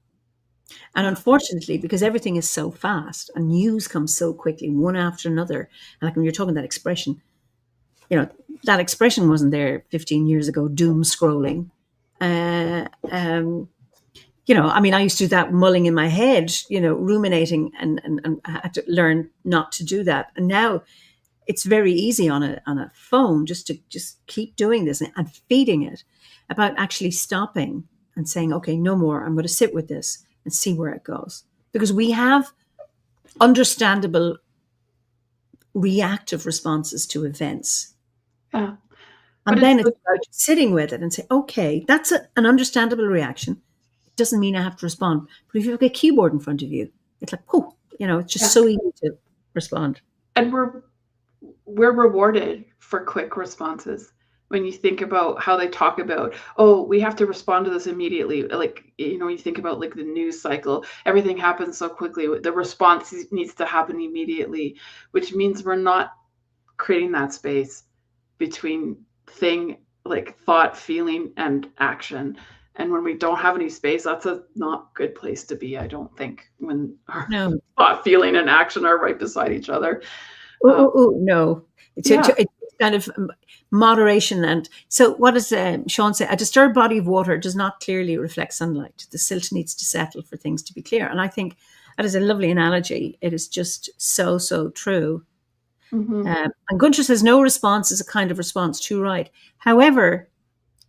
S1: And unfortunately, because everything is so fast and news comes so quickly, one after another, and like when you're talking that expression, that expression wasn't there 15 years ago, doom scrolling. I used to do that mulling in my head, ruminating, and I had to learn not to do that. And now it's very easy on a phone just to keep doing this and feeding it, about actually stopping and saying, okay, no more. I'm going to sit with this and see where it goes. Because we have understandable reactive responses to events.
S2: Yeah.
S1: And then it's about sitting with it and say, okay, that's an understandable reaction. It doesn't mean I have to respond. But if you have a keyboard in front of you, it's like, oh, it's just so easy to respond.
S2: And we're rewarded for quick responses. When you think about how they talk about, oh, we have to respond to this immediately. Like, you think about like the news cycle, everything happens so quickly. The response needs to happen immediately, which means we're not creating that space between thought, feeling, and action. And when we don't have any space, that's a not good place to be, I don't think, when our thought, feeling, and action are right beside each other.
S1: No. It's kind of moderation. And so what does Sean say? A disturbed body of water does not clearly reflect sunlight. The silt needs to settle for things to be clear. And I think that is a lovely analogy. It is just so, so true.
S2: Mm-hmm.
S1: And Gunter says no response is a kind of response, too right. However,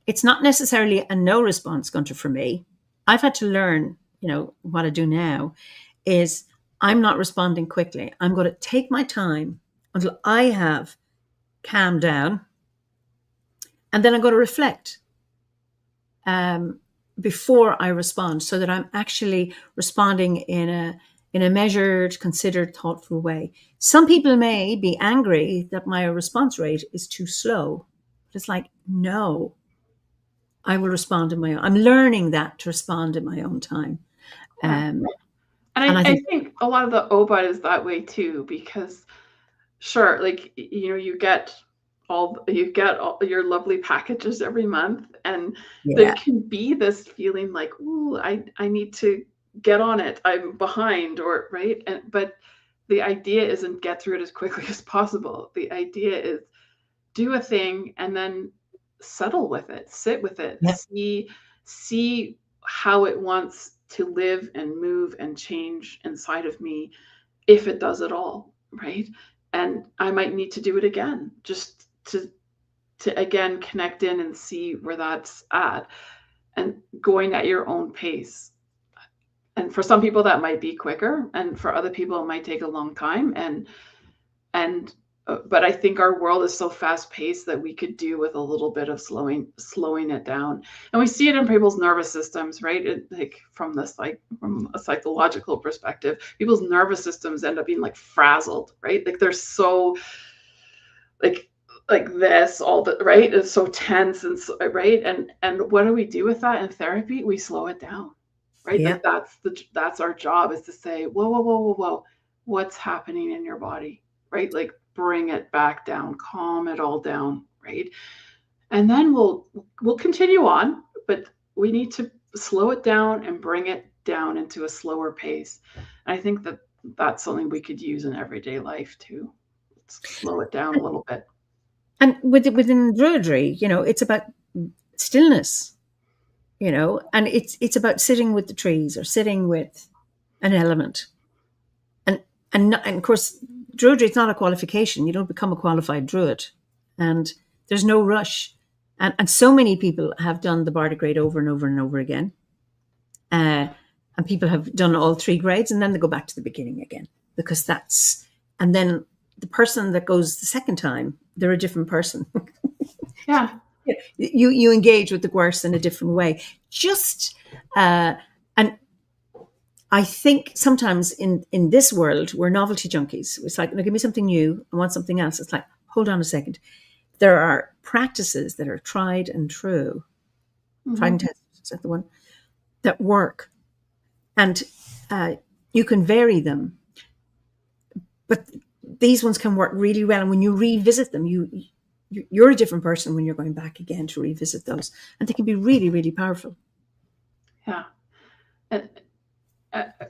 S1: it's not necessarily a no response, Gunter, for me. I've had to learn, what I do now is I'm not responding quickly. I'm going to take my time until I have calmed down, and then I'm going to reflect before I respond, so that I'm actually responding in a measured, considered, thoughtful way. Some people may be angry that my response rate is too slow. But it's like, no, I will respond in my own. I'm learning that to respond in my own time.
S2: And I think a lot of the OBOT is that way too, because sure, like, you get all your lovely packages every month, and there can be this feeling like, ooh, I need to get on it, I'm behind, or right. But the idea isn't get through it as quickly as possible. The idea is do a thing and then settle with it, sit with it, see how it wants to live and move and change inside of me, if it does at all, right? And I might need to do it again, just to again connect in and see where that's at, and going at your own pace. And for some people that might be quicker, and for other people it might take a long time. But I think our world is so fast paced that we could do with a little bit of slowing it down. And we see it in people's nervous systems, right? From a psychological perspective, people's nervous systems end up being like frazzled, right? Like they're so like this all the right. It's so tense and so, right. And what do we do with that in therapy? We slow it down, right? Like that's our job, is to say, whoa, what's happening in your body, right? Like bring it back down, calm it all down, right? And then we'll continue on, but we need to slow it down and bring it down into a slower pace. And I think that's something we could use in everyday life too. Slow it down a little bit.
S1: And within Druidry, it's about stillness, and it's about sitting with the trees or sitting with an element. And of course, Druidry, it's not a qualification. You don't become a qualified Druid, and there's no rush. And so many people have done the Bardic grade over and over and over again. And people have done all 3 grades, and then they go back to the beginning again, because and then the person that goes the second time, they're a different person.
S2: Yeah.
S1: You engage with the Gwers in a different way. And I think sometimes in this world, we're novelty junkies. It's like, no, give me something new. I want something else. It's like, hold on a second. There are practices that are tried and true. Mm-hmm. Tried and tested, is that the one? That work. And you can vary them. But these ones can work really well. And when you revisit them, you're a different person when you're going back again to revisit those. And they can be really, really powerful.
S2: Yeah. And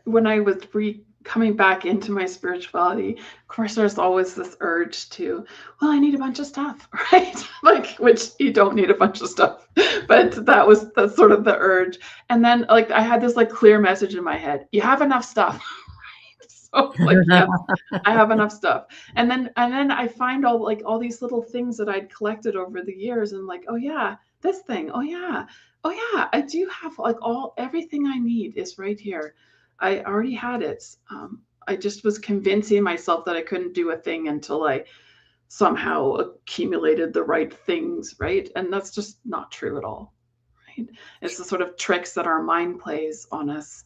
S2: when I was coming back into my spirituality, of course, there's always this urge to, well, I need a bunch of stuff, right? Which you don't need a bunch of stuff, but that's sort of the urge. And then I had this clear message in my head: you have enough stuff. So yes, I have enough stuff. And then I find all these little things that I'd collected over the years, and oh yeah, this thing, oh yeah, I do have everything I need is right here. I already had it. I just was convincing myself that I couldn't do a thing until I somehow accumulated the right things, right? And that's just not true at all, right? It's the sort of tricks that our mind plays on us.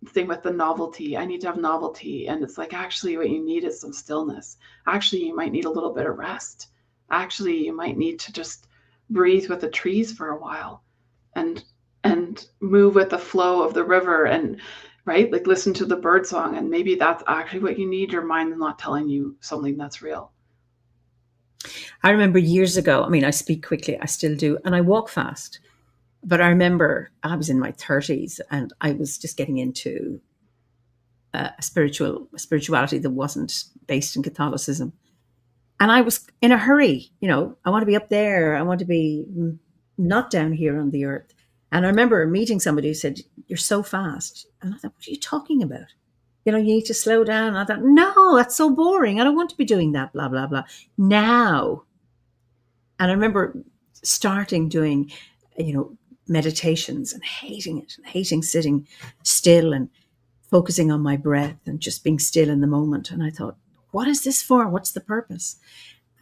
S2: Thing with the novelty. I need to have novelty. And it's like, actually, what you need is some stillness. Actually, you might need a little bit of rest. Actually, you might need to just breathe with the trees for a while and move with the flow of the river, and right, like listen to the bird song. And maybe that's actually what you need. Your mind is not telling you something that's real.
S1: I remember years ago, I mean, I speak quickly, I still do, and I walk fast. But I remember I was in my 30s and I was just getting into a spirituality that wasn't based in Catholicism. And I was in a hurry, you know, I want to be up there. I want to be not down here on the earth. And I remember meeting somebody who said, "You're so fast." And I thought, what are you talking about? You know, you need to slow down. And I thought, no, that's so boring. I don't want to be doing that, blah, blah, blah. Now. And I remember starting doing, you know, meditations and hating it, and hating sitting still and focusing on my breath and just being still in the moment. And I thought, what is this for? What's the purpose?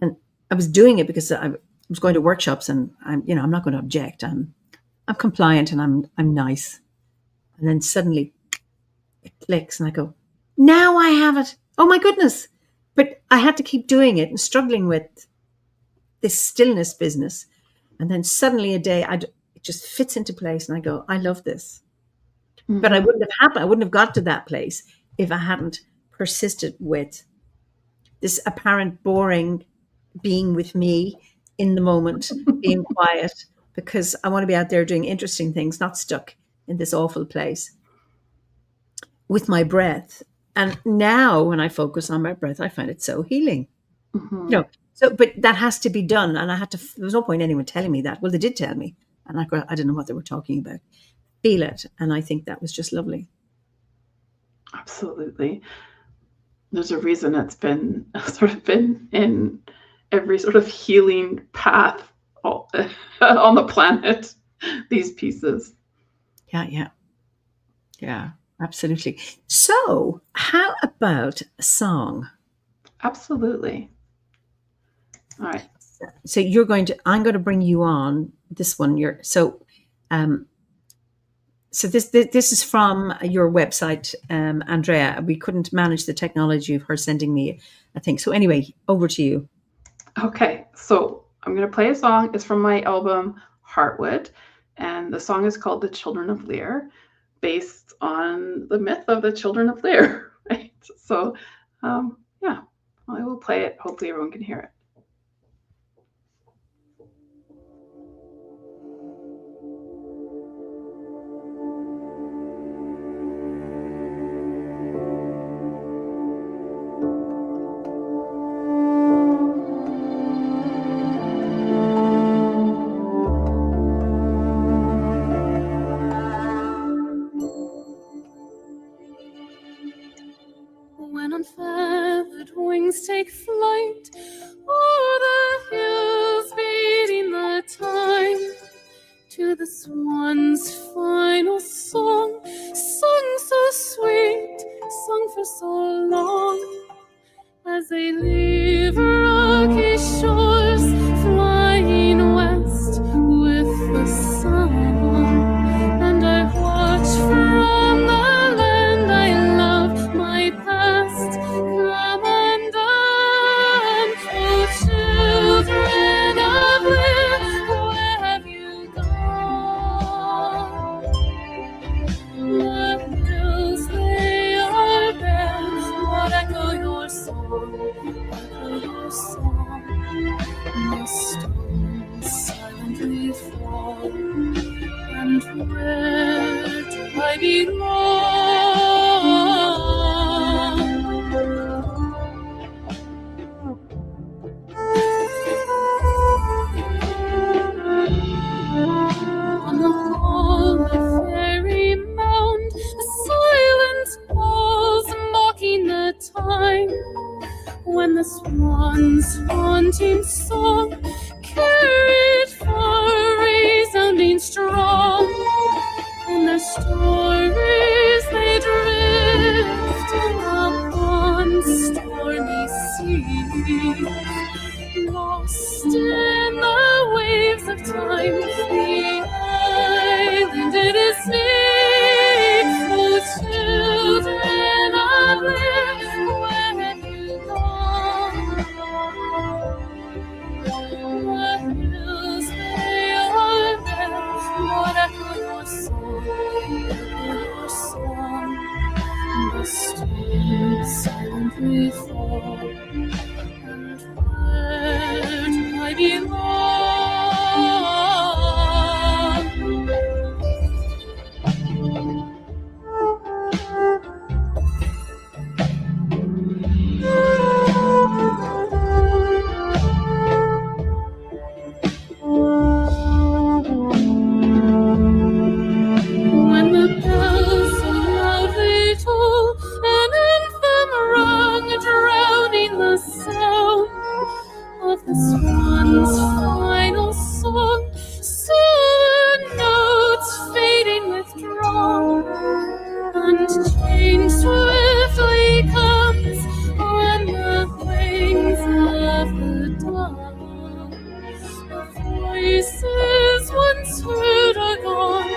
S1: And I was doing it because I was going to workshops, and I'm not going to object. I'm compliant and I'm nice. And then suddenly it clicks and I go, now I have it. Oh my goodness. But I had to keep doing it and struggling with this stillness business. And then suddenly a day it just fits into place and I go, I love this. Mm-hmm. But I wouldn't have got to that place if I hadn't persisted with this apparent boring being with me in the moment, being quiet, because I want to be out there doing interesting things, not stuck in this awful place with my breath. And now when I focus on my breath, I find it so healing. Mm-hmm. You know, but that has to be done. And there was no point anyone telling me that. Well, they did tell me. And I didn't know what they were talking about. Feel it. And I think that was just lovely.
S2: Absolutely. There's a reason it's been in every sort of healing path on the planet, these pieces.
S1: Yeah, absolutely. So how about a song?
S2: Absolutely. All right.
S1: So I'm going to bring you on this one. So this is from your website, Andrea. We couldn't manage the technology of her sending me a thing. So anyway, over to you.
S2: Okay, so I'm going to play a song. It's from my album Heartwood, and the song is called "The Children of Lear," based on the myth of the Children of Lear. Right. So, yeah, I will play it. Hopefully, everyone can hear it.
S3: Take flight o'er the hills, beating the time to the swan's final song, sung so sweet, sung for so long, as they leave rocky shores, flying west with the sun. And I watch from the land I love, my past come undone. Children of Lear, where have you gone? The hills, they are bare, but echo your song, The stones silently fall, and where do I belong? On the wall of fairy mound, a silence falls, mocking the time when the swan's haunting song carried far, resounding strong. In their stories they drift Lost in the waves of time, the island it is near. Oh, children of life, where have you gone? The hills they are there, what echo your song, the stones silently fall. Where do I belong? When the bells so loudly toll, an anthem rung, drowning the sound of the swan's final song. Silver notes fading withdrawn, and change swiftly comes when the wings of the dawn. The voices once heard are gone.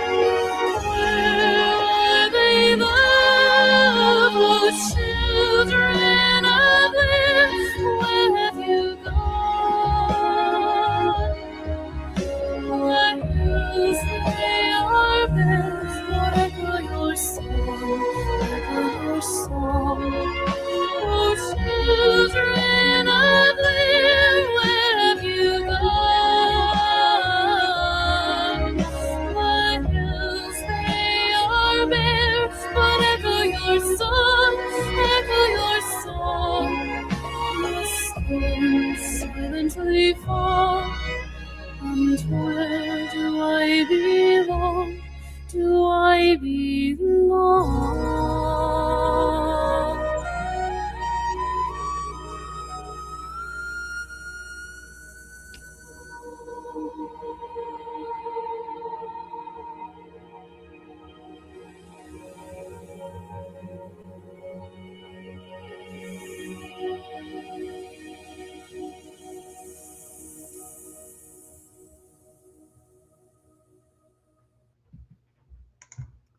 S3: Where are they, love? Oh, children of life, where have you gone? The hills they are bare, what echo your song, Oh, children of life, where have you gone? The hills they are bare, what echo your song, The stones silently fall. And where do I belong? Do I belong?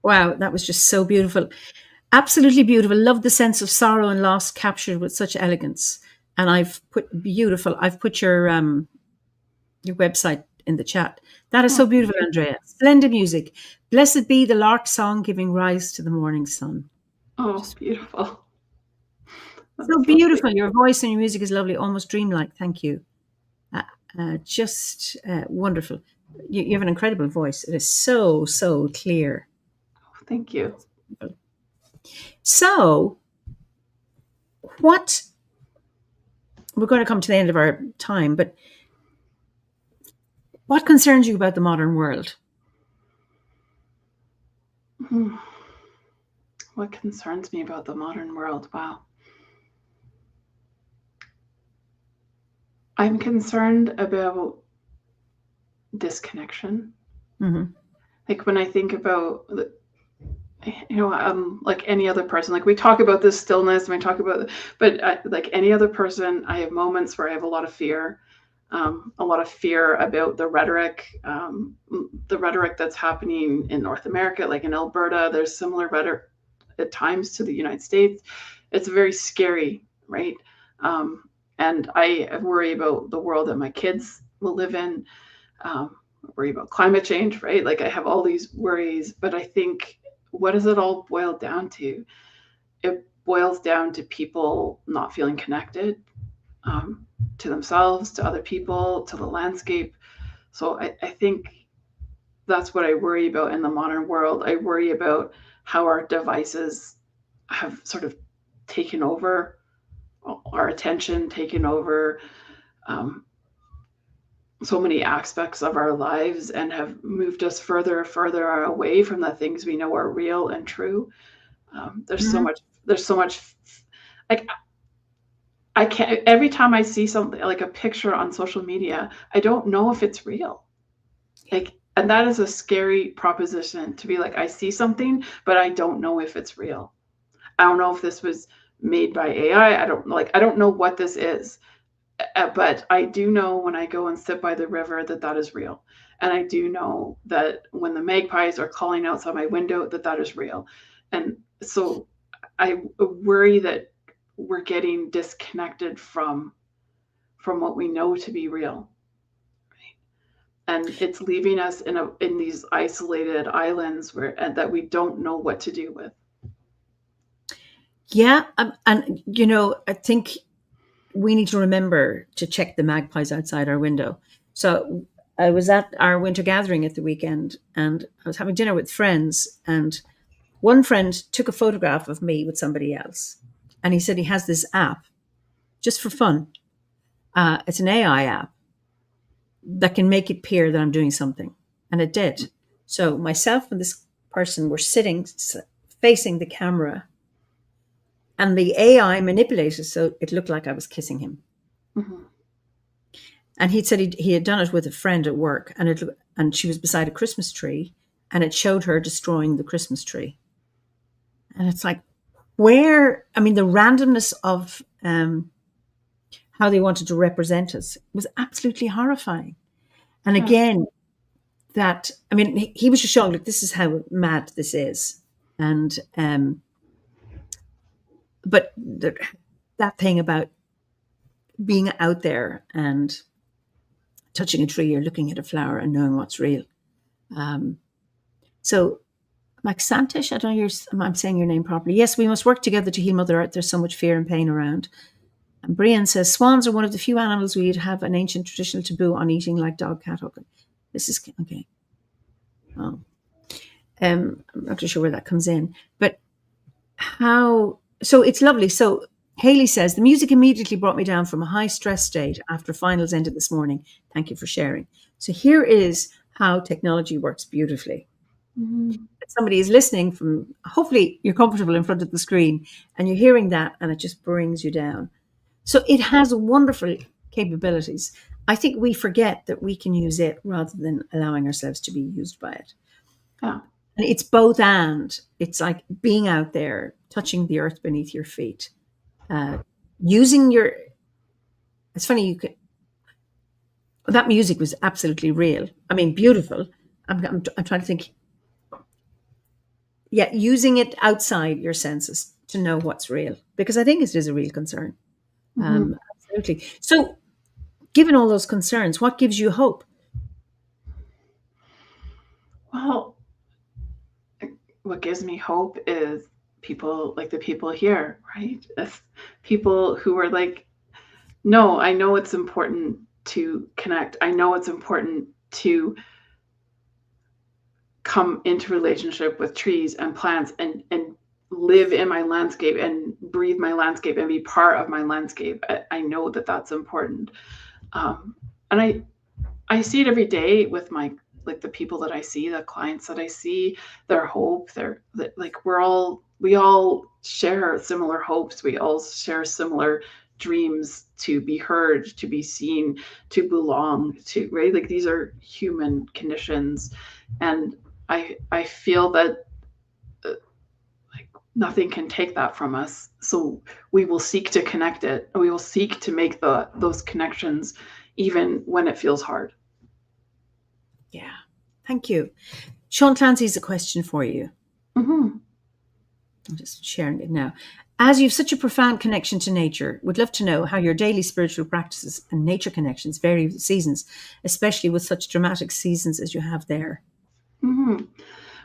S1: Wow, that was just so beautiful. Absolutely beautiful. Love the sense of sorrow and loss captured with such elegance. And I've put your website in the chat. That is so beautiful, Andrea. Splendid music. Blessed be the lark song giving rise to the morning sun.
S2: Oh, beautiful.
S1: So beautiful. Your voice and your music is lovely, almost dreamlike. Thank you. Just wonderful. You have an incredible voice. It is so, so clear.
S2: Thank you.
S1: So, we're going to come to the end of our time, but what concerns you about the modern world?
S2: What concerns me about the modern world? Wow. I'm concerned about disconnection.
S1: Mm-hmm.
S2: Like when I think about, like any other person, like we talk about this stillness and we talk about, but like any other person, I have moments where I have a lot of fear about the rhetoric that's happening in North America, like in Alberta. There's similar rhetoric at times to the United States. It's very scary, right? And I worry about the world that my kids will live in. Worry about climate change, right? Like I have all these worries, but I think, what does it all boil down to? It boils down to people not feeling connected to themselves, to other people, to the landscape. So I think that's what I worry about in the modern world. I worry about how our devices have sort of taken over our attention, taken over so many aspects of our lives, and have moved us further away from the things we know are real and true. There's so much, like I can't, every time I see something like a picture on social media, I don't know if it's real. Like, and that is a scary proposition, to be like, I see something, but I don't know if it's real. I don't know if this was made by AI. I don't know what this is, but I do know when I go and sit by the river that is real. And I do know that when the magpies are calling outside my window, that is real. And so I worry that we're getting disconnected from what we know to be real. And it's leaving us in these isolated islands that we don't know what to do with.
S1: Yeah, and I think we need to remember to check the magpies outside our window. So I was at our winter gathering at the weekend, and I was having dinner with friends, and one friend took a photograph of me with somebody else, and he said he has this app just for fun. It's an AI app that can make it appear that I'm doing something, and it did. So myself and this person were sitting facing the camera, and the AI manipulated so it looked like I was kissing him.
S2: Mm-hmm.
S1: And he'd said he had done it with a friend at work, and she was beside a Christmas tree, and it showed her destroying the Christmas tree. And it's like, the randomness of how they wanted to represent us was absolutely horrifying. And again, he was just showing, look, this is how mad this is. And but that thing about being out there and touching a tree or looking at a flower and knowing what's real. So, Maxantish, I don't know if I'm saying your name properly. Yes, we must work together to heal Mother Earth. There's so much fear and pain around. And Brian says, swans are one of the few animals we'd have an ancient traditional taboo on eating, like dog, cat, hook. This is, okay. Well, I'm not too sure where that comes in. But so it's lovely. So Haley says, the music immediately brought me down from a high stress state after finals ended this morning. Thank you for sharing. So here is how technology works beautifully.
S2: Mm-hmm.
S1: Somebody is listening from, hopefully you're comfortable in front of the screen and you're hearing that and it just brings you down. So it has wonderful capabilities. I think we forget that we can use it rather than allowing ourselves to be used by it.
S2: Yeah.
S1: And it's both and. It's like being out there, touching the earth beneath your feet. Using it's funny, that music was absolutely real. I mean, beautiful. I'm trying to think. Yeah, using it outside your senses to know what's real, because I think it is a real concern.
S2: Mm-hmm.
S1: Absolutely. So, given all those concerns, what gives you hope?
S2: Well, what gives me hope is people like the people here, right? It's people who are like, no, I know it's important to connect. I know it's important to come into relationship with trees and plants and live in my landscape and breathe my landscape and be part of my landscape. I know that that's important. And I see it every day with the people that I see, the clients that I see, their hope, we all share similar hopes. We all share similar dreams to be heard, to be seen, to belong to, right? Like these are human conditions. And I feel that nothing can take that from us. So we will seek to connect it. And we will seek to make those connections even when it feels hard.
S1: Yeah. Thank you. Sean Clancy's a question for you.
S2: Mm-hmm.
S1: I'm just sharing it now. As you've such a profound connection to nature, would love to know how your daily spiritual practices and nature connections vary with the seasons, especially with such dramatic seasons as you have there.
S2: Mm-hmm.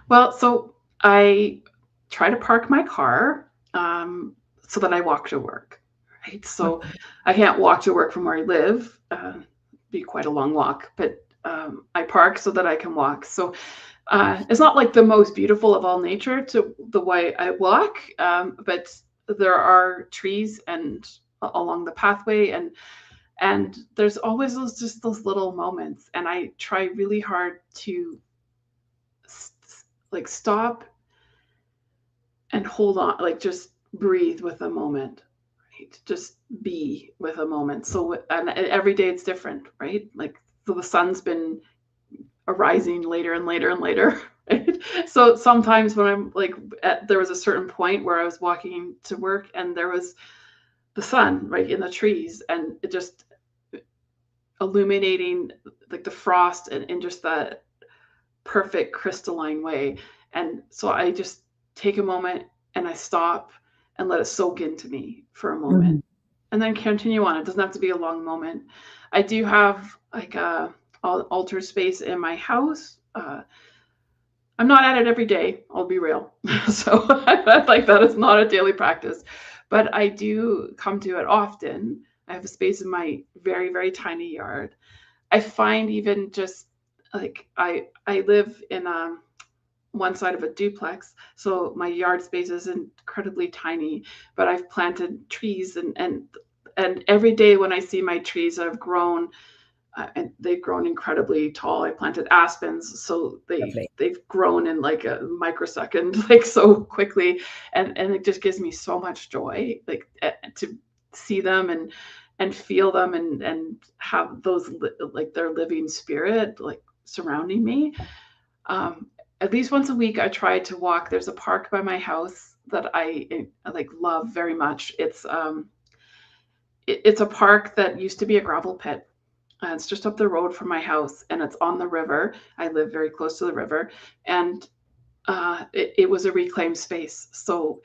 S2: Well, so I try to park my car so that I walk to work, right? So I can't walk to work from where I live. Be quite a long walk, but I park so that I can walk. So it's not like the most beautiful of all nature to the way I walk, but there are trees and along the pathway, and there's always those little moments, and I try really hard to stop and hold on, just breathe with a moment, right? Just be with a moment. So, and every day it's different, right? Like, so the sun's been arising later and later and later, Right? So sometimes when I'm like, there was a certain point where I was walking to work and there was the sun right in the trees, and it just illuminating like the frost in just that perfect crystalline way. And so I just take a moment and I stop and let it soak into me for a moment, and then continue on. It doesn't have to be a long moment. I do have like a altar space in my house. I'm not at it every day, I'll be real. So like that is not a daily practice, but I do come to it often. I have a space in my very, very tiny yard. I find even just like I live in one side of a duplex, so my yard space is incredibly tiny, but I've planted trees, and every day when I see my trees that have grown, and they've grown incredibly tall. I planted aspens, so
S1: Lovely.
S2: they've grown in like a microsecond, like so quickly, and it just gives me so much joy, like to see them and feel them and have those like their living spirit like surrounding me. At least once a week, I try to walk. There's a park by my house that I like love very much. It's a park that used to be a gravel pit. It's just up the road from my house, and it's on the river. I live very close to the river, and it was a reclaimed space. So,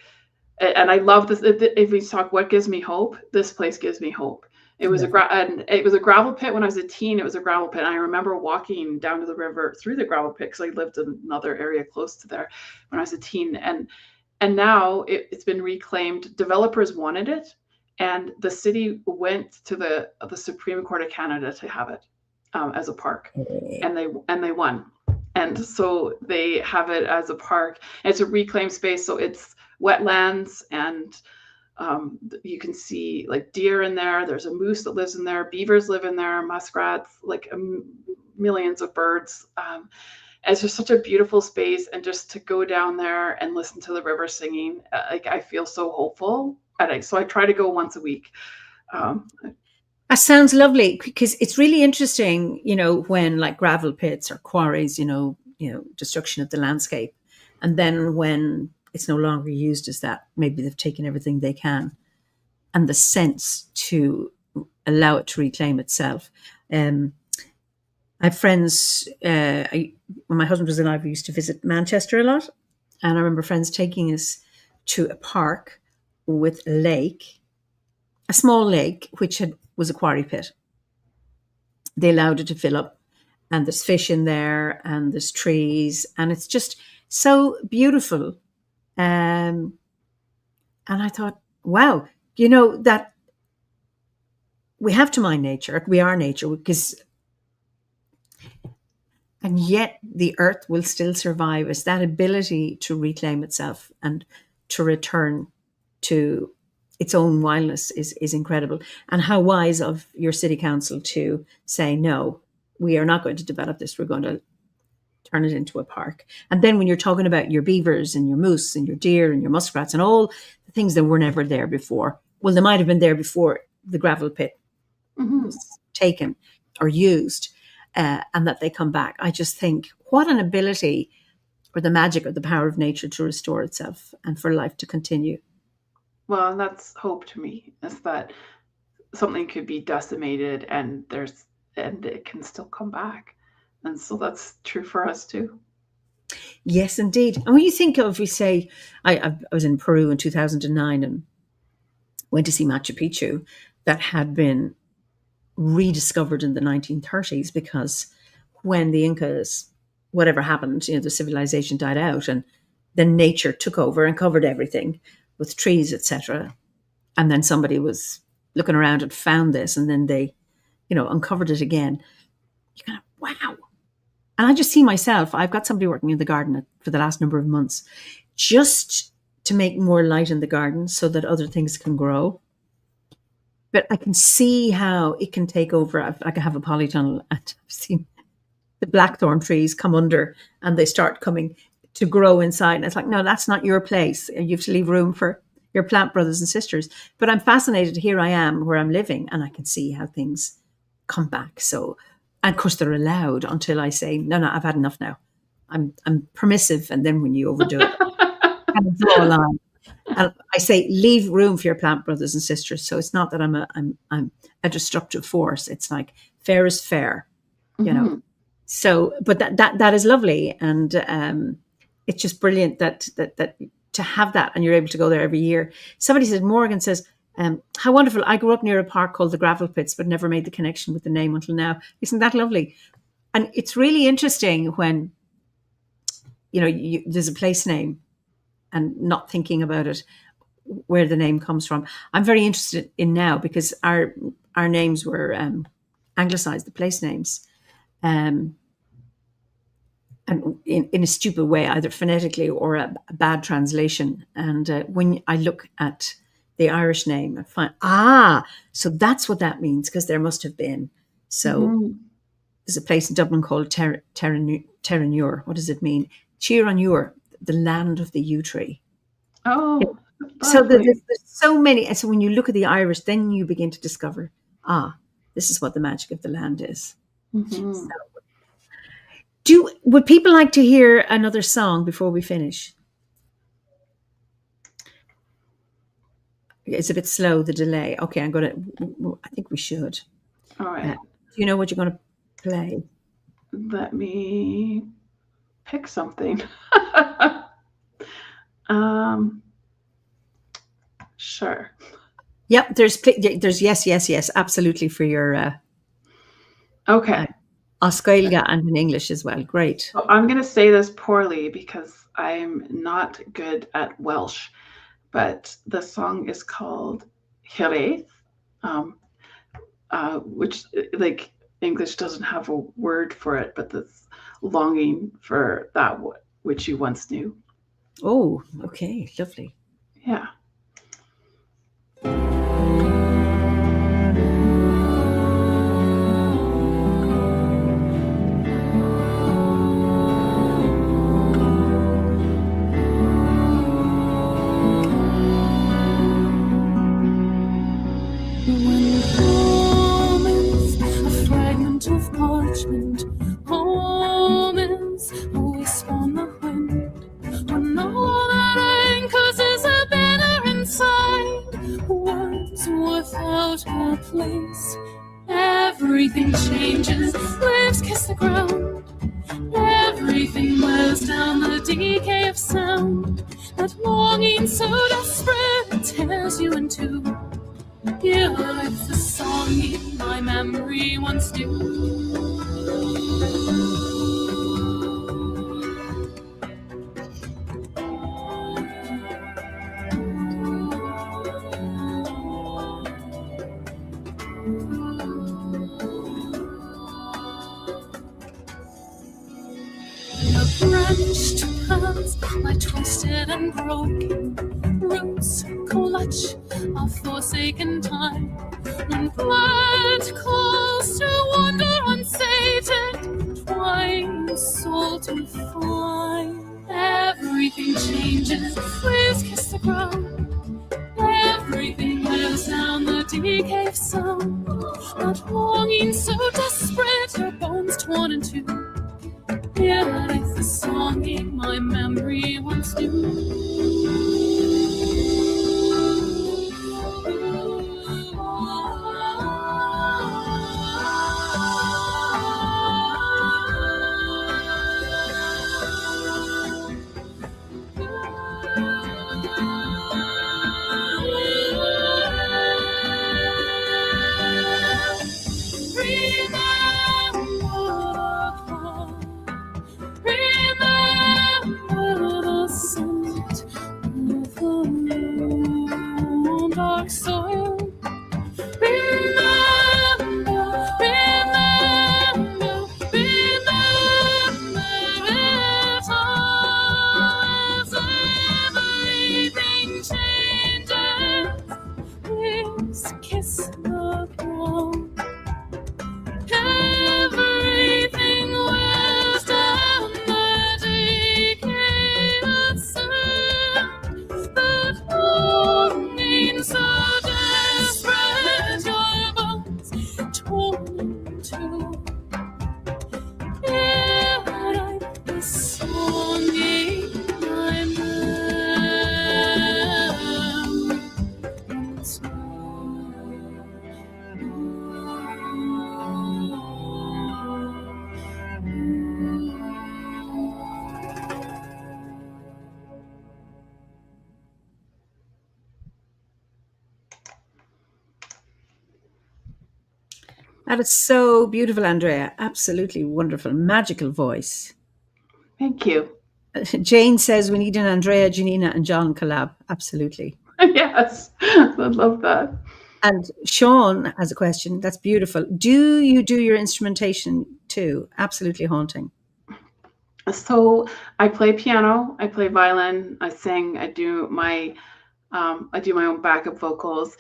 S2: and I love this. If we talk, what gives me hope? This place gives me hope. It was and it was a gravel pit when I was a teen. It was a gravel pit. And I remember walking down to the river through the gravel pit because I lived in another area close to there when I was a teen. And now it's been reclaimed. Developers wanted it, and the city went to the Supreme Court of Canada to have it as a park, and they won. And so they have it as a park. It's a reclaimed space, so it's wetlands, and you can see like deer in there. There's a moose that lives in there. Beavers live in there. Muskrats, like millions of birds. It's just such a beautiful space, and just to go down there and listen to the river singing, like I feel so hopeful. So I try to go once a week.
S1: That sounds lovely, because it's really interesting, when like gravel pits or quarries, destruction of the landscape, and then when it's no longer used as that, maybe they've taken everything they can, and the sense to allow it to reclaim itself. I have friends, when my husband was alive, we used to visit Manchester a lot. And I remember friends taking us to a park with a lake, a small lake, which was a quarry pit. They allowed it to fill up, and there's fish in there, and there's trees, and it's just so beautiful. And I thought, wow, that we have to mind nature. We are nature, and yet the earth will still survive. It's that ability to reclaim itself and to return to its own wildness is incredible. And how wise of your city council to say, no, we are not going to develop this. We're going to turn it into a park. And then when you're talking about your beavers and your moose and your deer and your muskrats and all the things that were never there before, well, they might have been there before the gravel pit was taken or used, and that they come back. I just think, what an ability, or the magic or the power of nature to restore itself and for life to continue.
S2: Well, that's hope to me, is that something could be decimated and it can still come back. And so that's true for us too.
S1: Yes, indeed. And when you think of, we say, I was in Peru in 2009 and went to see Machu Picchu, that had been rediscovered in the 1930s, because when the Incas, whatever happened, the civilization died out, and then nature took over and covered everything with trees, etc. And then somebody was looking around and found this, and then they, uncovered it again. You kind of, wow. And I just see myself, I've got somebody working in the garden for the last number of months, just to make more light in the garden so that other things can grow. But I can see how it can take over. I have a polytunnel, and I've seen the blackthorn trees come under, and they start coming to grow inside. And it's like, no, that's not your place. You have to leave room for your plant brothers and sisters. But I'm fascinated. Here I am where I'm living, and I can see how things come back. So, and of course, they're allowed until I say, no, I've had enough now. I'm permissive, and then when you overdo it, I kind of draw a line. And I say, leave room for your plant brothers and sisters. So it's not that I'm a destructive force. It's like fair is fair, you know.
S2: Mhm.
S1: So, but that is lovely, and it's just brilliant that to have that, and you're able to go there every year. Somebody said, Morgan says, how wonderful! I grew up near a park called the Gravel Pits, but never made the connection with the name until now. Isn't that lovely? And it's really interesting when there's a place name, and not thinking about it, where the name comes from. I'm very interested in now, because our names were anglicized, the place names, and in a stupid way, either phonetically or a bad translation. And when I look at the Irish name, I find, so that's what that means, because there must have been. So there's a place in Dublin called Terenure. What does it mean? Cheer on Ure, the land of the yew tree.
S2: Oh,
S1: So
S2: lovely.
S1: there's so many. And so when you look at the Irish, then you begin to discover, this is what the magic of the land is.
S2: Mhm.
S1: Would people like to hear another song before we finish? It's a bit slow, the delay. Okay, I think we should.
S2: All right.
S1: Do you know what you're going to play?
S2: Let me pick something. Sure.
S1: Yep, there's yes, absolutely, for your
S2: Okay.
S1: Oscailga and in English as well. Great.
S2: So I'm going to say this poorly because I'm not good at Welsh, but the song is called Hiraeth, which, like, English doesn't have a word for it, but this longing for that which you once knew.
S1: Oh, okay, lovely.
S2: Yeah.
S3: When home is a fragment of parchment, home is a wisp on the wind. When all that anchors is a banner inside, words without a place. Everything changes, leaves kiss the ground. Everything wears down the decay of sound. That longing so desperate it tears you in two. Here is the song in my memory once knew. Branched hands lie twisted and broken, roots clutch a forsaken time. When plant calls to wander unsated, trying soul to fly. Everything changes, waves kiss the ground. Everything lives down the decay of sound. That longing so desperate, your bones torn in two. Here is the song in my memory once knew. Remember the scent of
S1: That is so beautiful, Andrea. Absolutely wonderful. Magical voice.
S2: Thank you.
S1: Jane says we need an Andrea, Janina, and John collab. Absolutely.
S2: Yes, I love that.
S1: And Sean has a question. That's beautiful. Do you do your instrumentation too? Absolutely haunting.
S2: So I play piano, I play violin, I sing, I do my own backup vocals.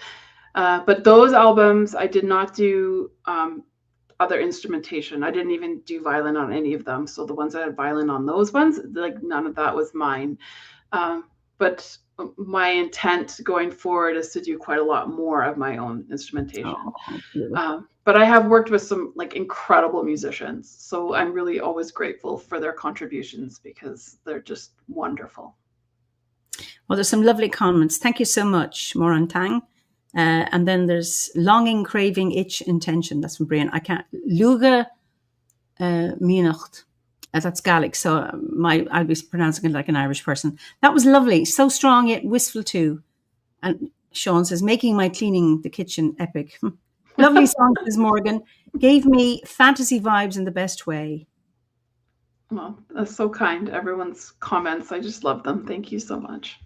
S2: But those albums, I did not do other instrumentation. I didn't even do violin on any of them. So the ones that had violin on those ones, like none of that was mine. But my intent going forward is to do quite a lot more of my own instrumentation. But I have worked with some like incredible musicians. So I'm really always grateful for their contributions because they're just wonderful.
S1: Well, there's some lovely comments. Thank you so much, Moran Tang. And then there's longing, craving, itch, intention. That's from Brian. I can't. Luga Minacht. That's Gaelic, so I'll be pronouncing it like an Irish person. That was lovely. So strong yet wistful too. And Sean says, making my cleaning the kitchen epic. Lovely song, says Morgan. Gave me fantasy vibes in the best way.
S2: Well, that's so kind. Everyone's comments, I just love them. Thank you so much.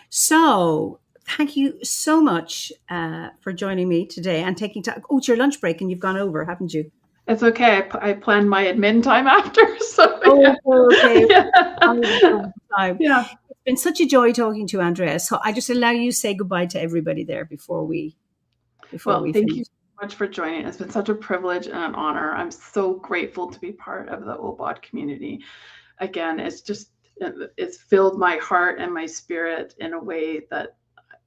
S1: So thank you so much for joining me today and taking time. Oh, it's your lunch break and you've gone over, haven't you?
S2: It's okay. I planned my admin time after. So
S1: okay.
S2: Yeah. Yeah.
S1: It's been such a joy talking to you, Andrea. So I just allow you to say goodbye to everybody there before we
S2: thank you so much for joining. It's been such a privilege and an honor. I'm so grateful to be part of the OBOD community. Again, it's filled my heart and my spirit in a way that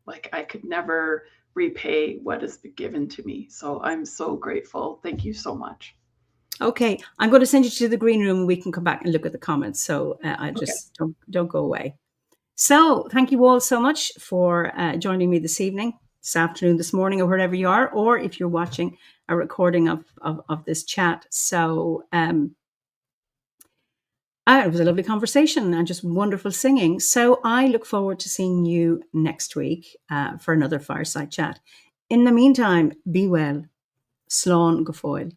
S2: like I could never repay what has been given to me. So I'm so grateful. Thank you so much.
S1: Okay, I'm going to send you to the green room and we can come back and look at the comments. So I just don't go away. So thank you all so much for joining me this evening, this afternoon, this morning, or wherever you are, or if you're watching a recording of this chat. So it was a lovely conversation and just wonderful singing. So I look forward to seeing you next week for another Fireside Chat. In the meantime, be well. Slán go fóill.